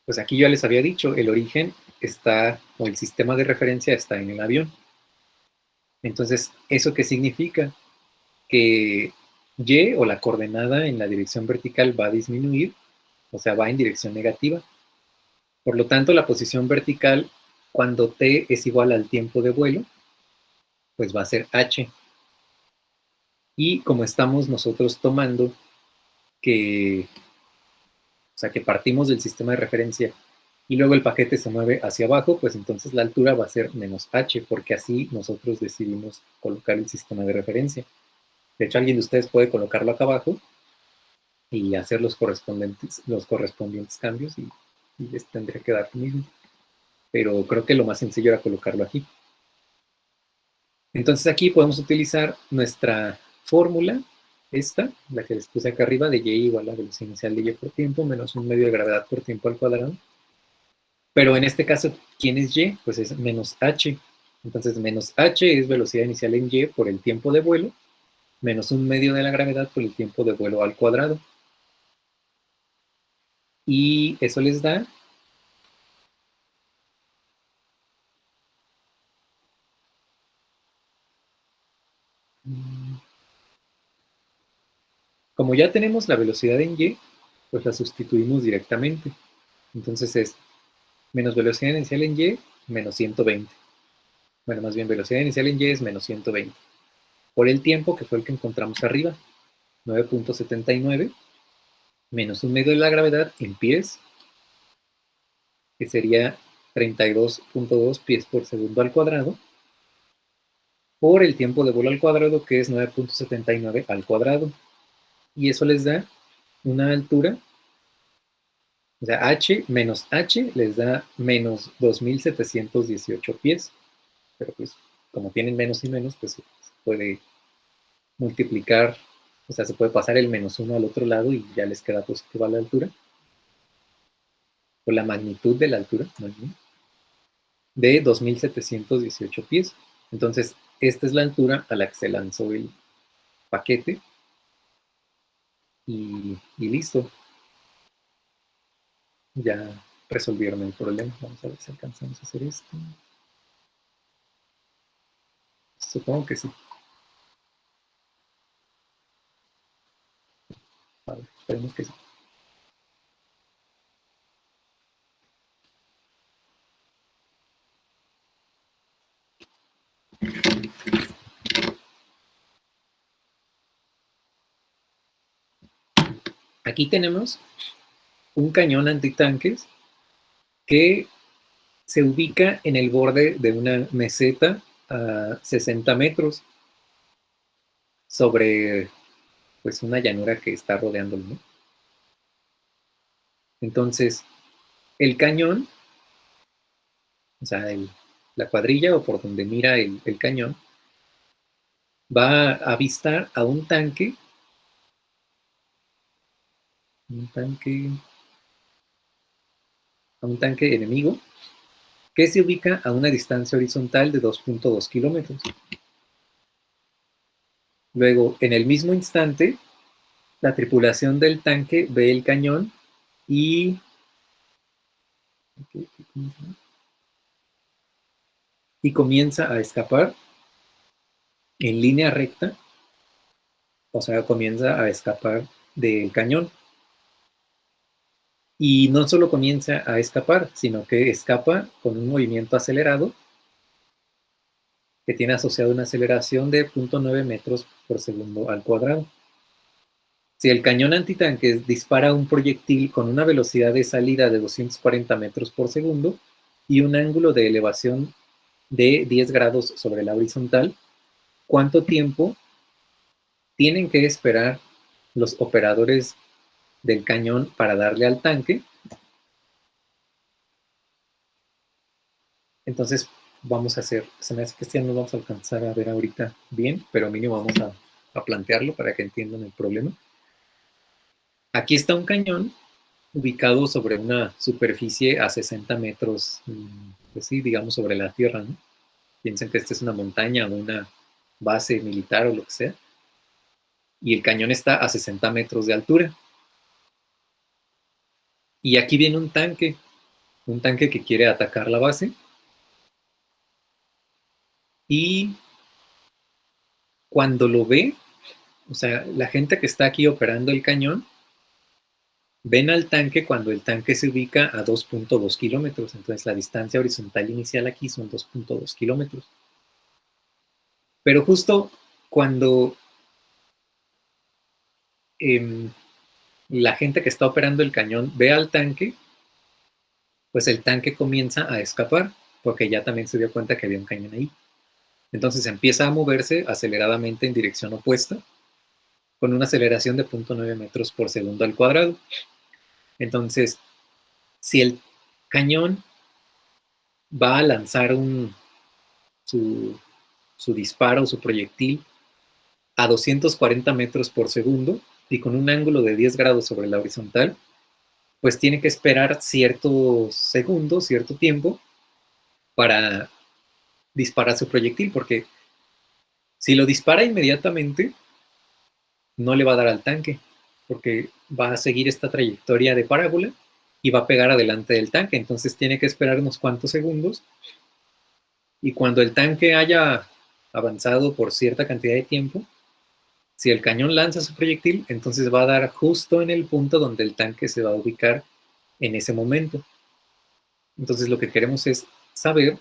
pues aquí ya les había dicho, el origen está, o el sistema de referencia está en el avión. Entonces, ¿eso qué significa? Que Y o la coordenada en la dirección vertical va a disminuir, o sea, va en dirección negativa. Por lo tanto, la posición vertical, cuando t es igual al tiempo de vuelo, pues va a ser h. Y como estamos nosotros tomando que, o sea, que partimos del sistema de referencia y luego el paquete se mueve hacia abajo, pues entonces la altura va a ser menos h, porque así nosotros decidimos colocar el sistema de referencia. De hecho, alguien de ustedes puede colocarlo acá abajo y hacer los correspondientes cambios y les tendría que dar lo mismo. Pero creo que lo más sencillo era colocarlo aquí. Entonces aquí podemos utilizar nuestra fórmula, esta, la que les puse acá arriba, de y igual a la velocidad inicial de y por tiempo, menos un medio de gravedad por tiempo al cuadrado. Pero en este caso, ¿quién es y? Pues es menos h. Entonces, menos h es velocidad inicial en y por el tiempo de vuelo, menos un medio de la gravedad por el tiempo de vuelo al cuadrado. Y eso les da como ya tenemos la velocidad en y, pues la sustituimos directamente. Entonces es menos velocidad inicial en y menos 120. Bueno, más bien velocidad inicial en y es menos 120. Por el tiempo que fue el que encontramos arriba, 9.79, menos un medio de la gravedad en pies, que sería 32.2 pies por segundo al cuadrado, por el tiempo de vuelo al cuadrado, que es 9.79 al cuadrado. Y eso les da una altura, o sea, h menos h les da menos 2.718 pies. Pero pues como tienen menos y menos, pues se puede multiplicar, o sea, se puede pasar el menos 1 al otro lado y ya les queda positiva la altura. O la magnitud de la altura, ¿no? De 2.718 pies. Entonces, esta es la altura a la que se lanzó el paquete y listo. Ya resolvieron el problema. Vamos a ver si alcanzamos a hacer esto. Supongo que sí. A ver, esperemos que sí. Aquí tenemos un cañón antitanques que se ubica en el borde de una meseta a 60 metros sobre pues una llanura que está rodeándolo, ¿no? Entonces, el cañón, o sea, la cuadrilla o por donde mira el cañón, va a avistar a un tanque enemigo que se ubica a una distancia horizontal de 2.2 kilómetros. Luego, en el mismo instante, la tripulación del tanque ve el cañón y comienza a escapar en línea recta, o sea, comienza a escapar del cañón. y no solo comienza a escapar, sino que escapa con un movimiento acelerado que tiene asociado una aceleración de 0.9 metros por segundo al cuadrado. Si el cañón antitanque dispara un proyectil con una velocidad de salida de 240 metros por segundo y un ángulo de elevación de 10 grados sobre la horizontal, ¿cuánto tiempo tienen que esperar los operadores del cañón para darle al tanque? Entonces vamos a hacer, se me hace que este no lo vamos a alcanzar a ver ahorita bien, pero mínimo vamos a plantearlo para que entiendan el problema. Aquí está un cañón ubicado sobre una superficie a 60 metros, pues sí, digamos sobre la tierra, ¿no? Piensen que esta es una montaña o una base militar o lo que sea, y el cañón está a 60 metros de altura. Y aquí viene un tanque que quiere atacar la base, y cuando lo ve, o sea, la gente que está aquí operando el cañón, ven al tanque cuando el tanque se ubica a 2.2 kilómetros, entonces la distancia horizontal inicial aquí son 2.2 kilómetros. Pero justo cuando la gente que está operando el cañón ve al tanque, pues el tanque comienza a escapar, porque ya también se dio cuenta que había un cañón ahí. Entonces empieza a moverse aceleradamente en dirección opuesta, con una aceleración de 0.9 metros por segundo al cuadrado. Entonces, si el cañón va a lanzar su disparo, su proyectil, a 240 metros por segundo y con un ángulo de 10 grados sobre la horizontal, pues tiene que esperar ciertos segundos, cierto tiempo, para disparar su proyectil, porque si lo dispara inmediatamente, no le va a dar al tanque, porque va a seguir esta trayectoria de parábola y va a pegar adelante del tanque. Entonces tiene que esperar unos cuantos segundos, y cuando el tanque haya avanzado por cierta cantidad de tiempo, si el cañón lanza su proyectil, entonces va a dar justo en el punto donde el tanque se va a ubicar en ese momento. Entonces lo que queremos es saber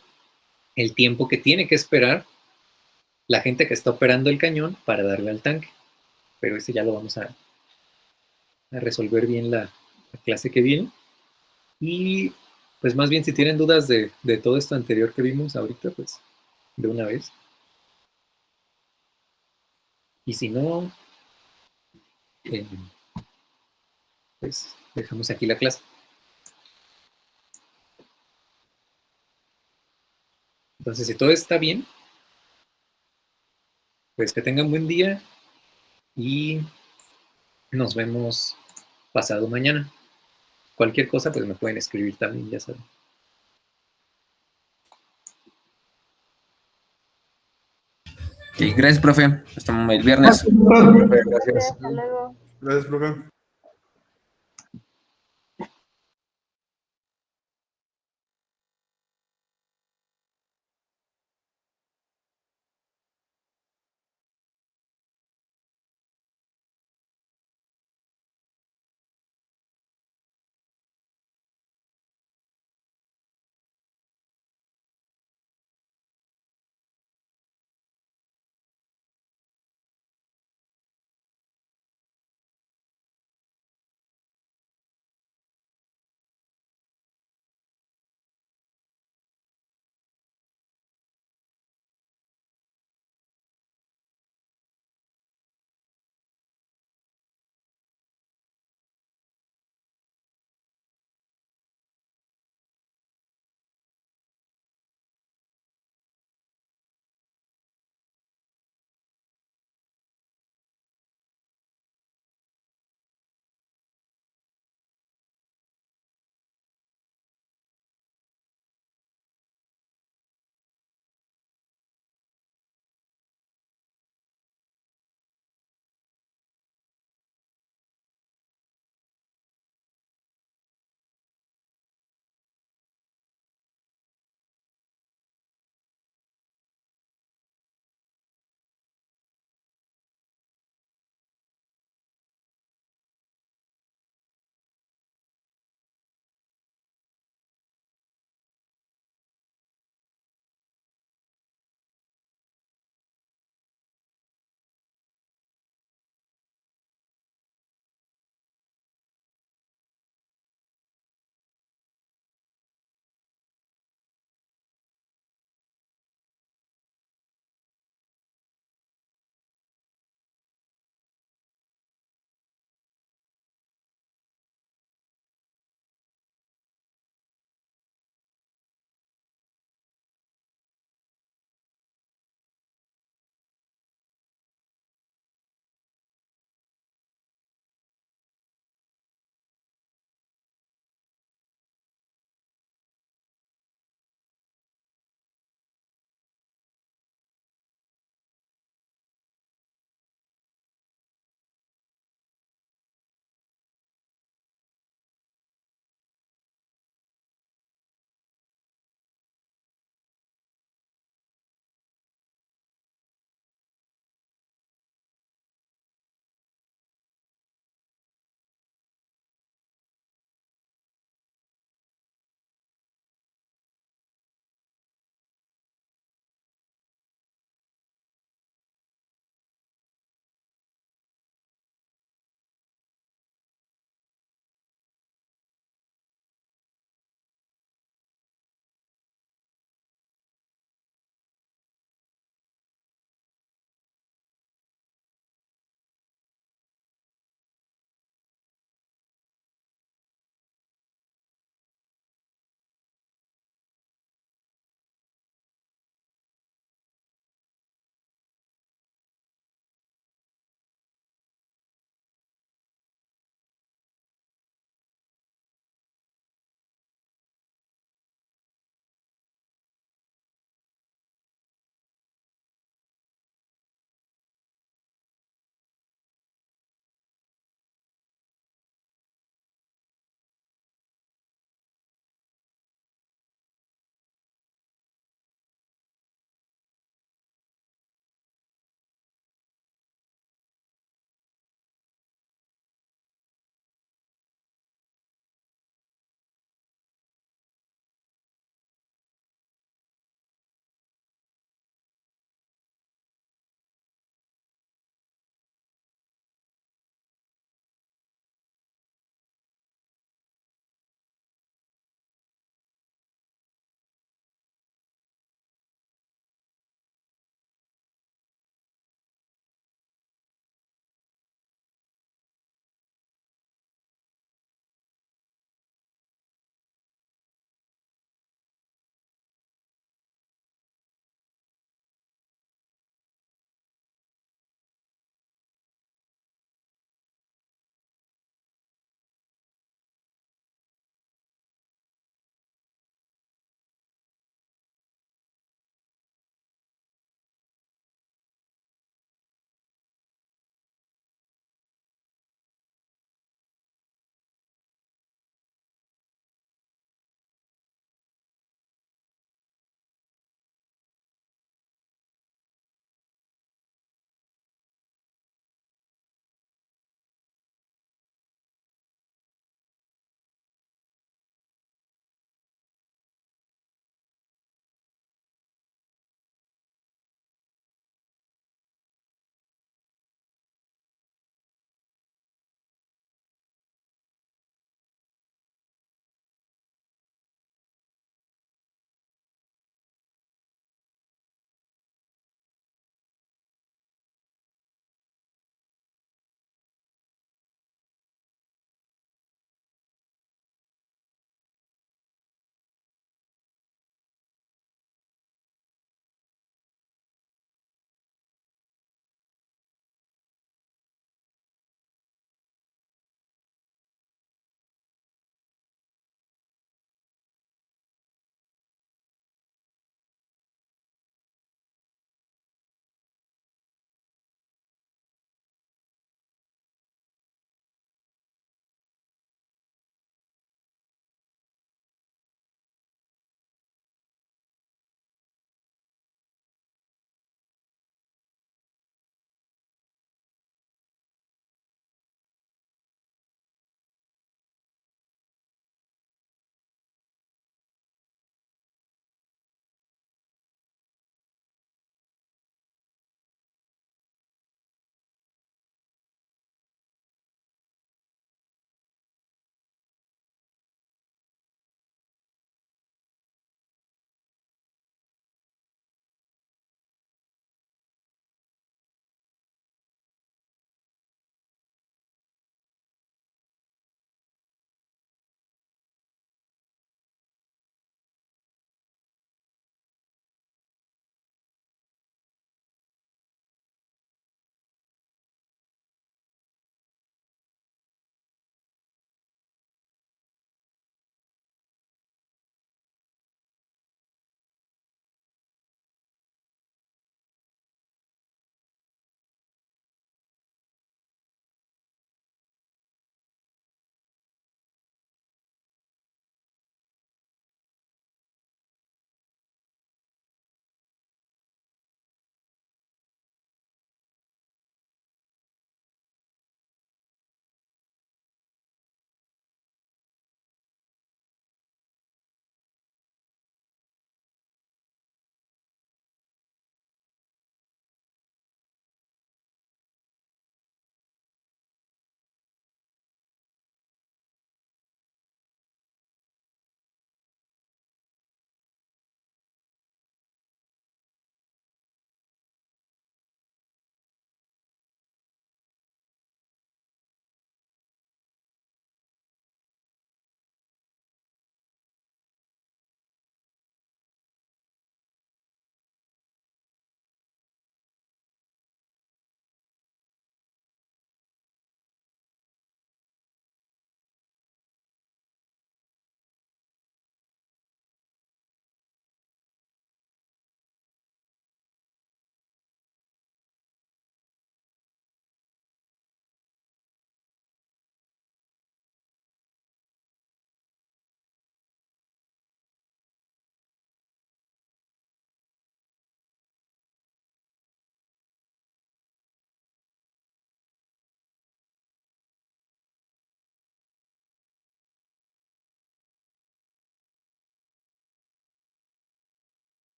el tiempo que tiene que esperar la gente que está operando el cañón para darle al tanque. Pero ese ya lo vamos a resolver bien la clase que viene. Y pues más bien si tienen dudas de todo esto anterior que vimos ahorita, pues de una vez. Y si no, pues dejamos aquí la clase. Entonces, si todo está bien, pues que tengan buen día y nos vemos pasado mañana. Cualquier cosa, pues me pueden escribir también, ya saben. Ok, gracias, profe. Hasta el viernes. Gracias. Gracias, profe.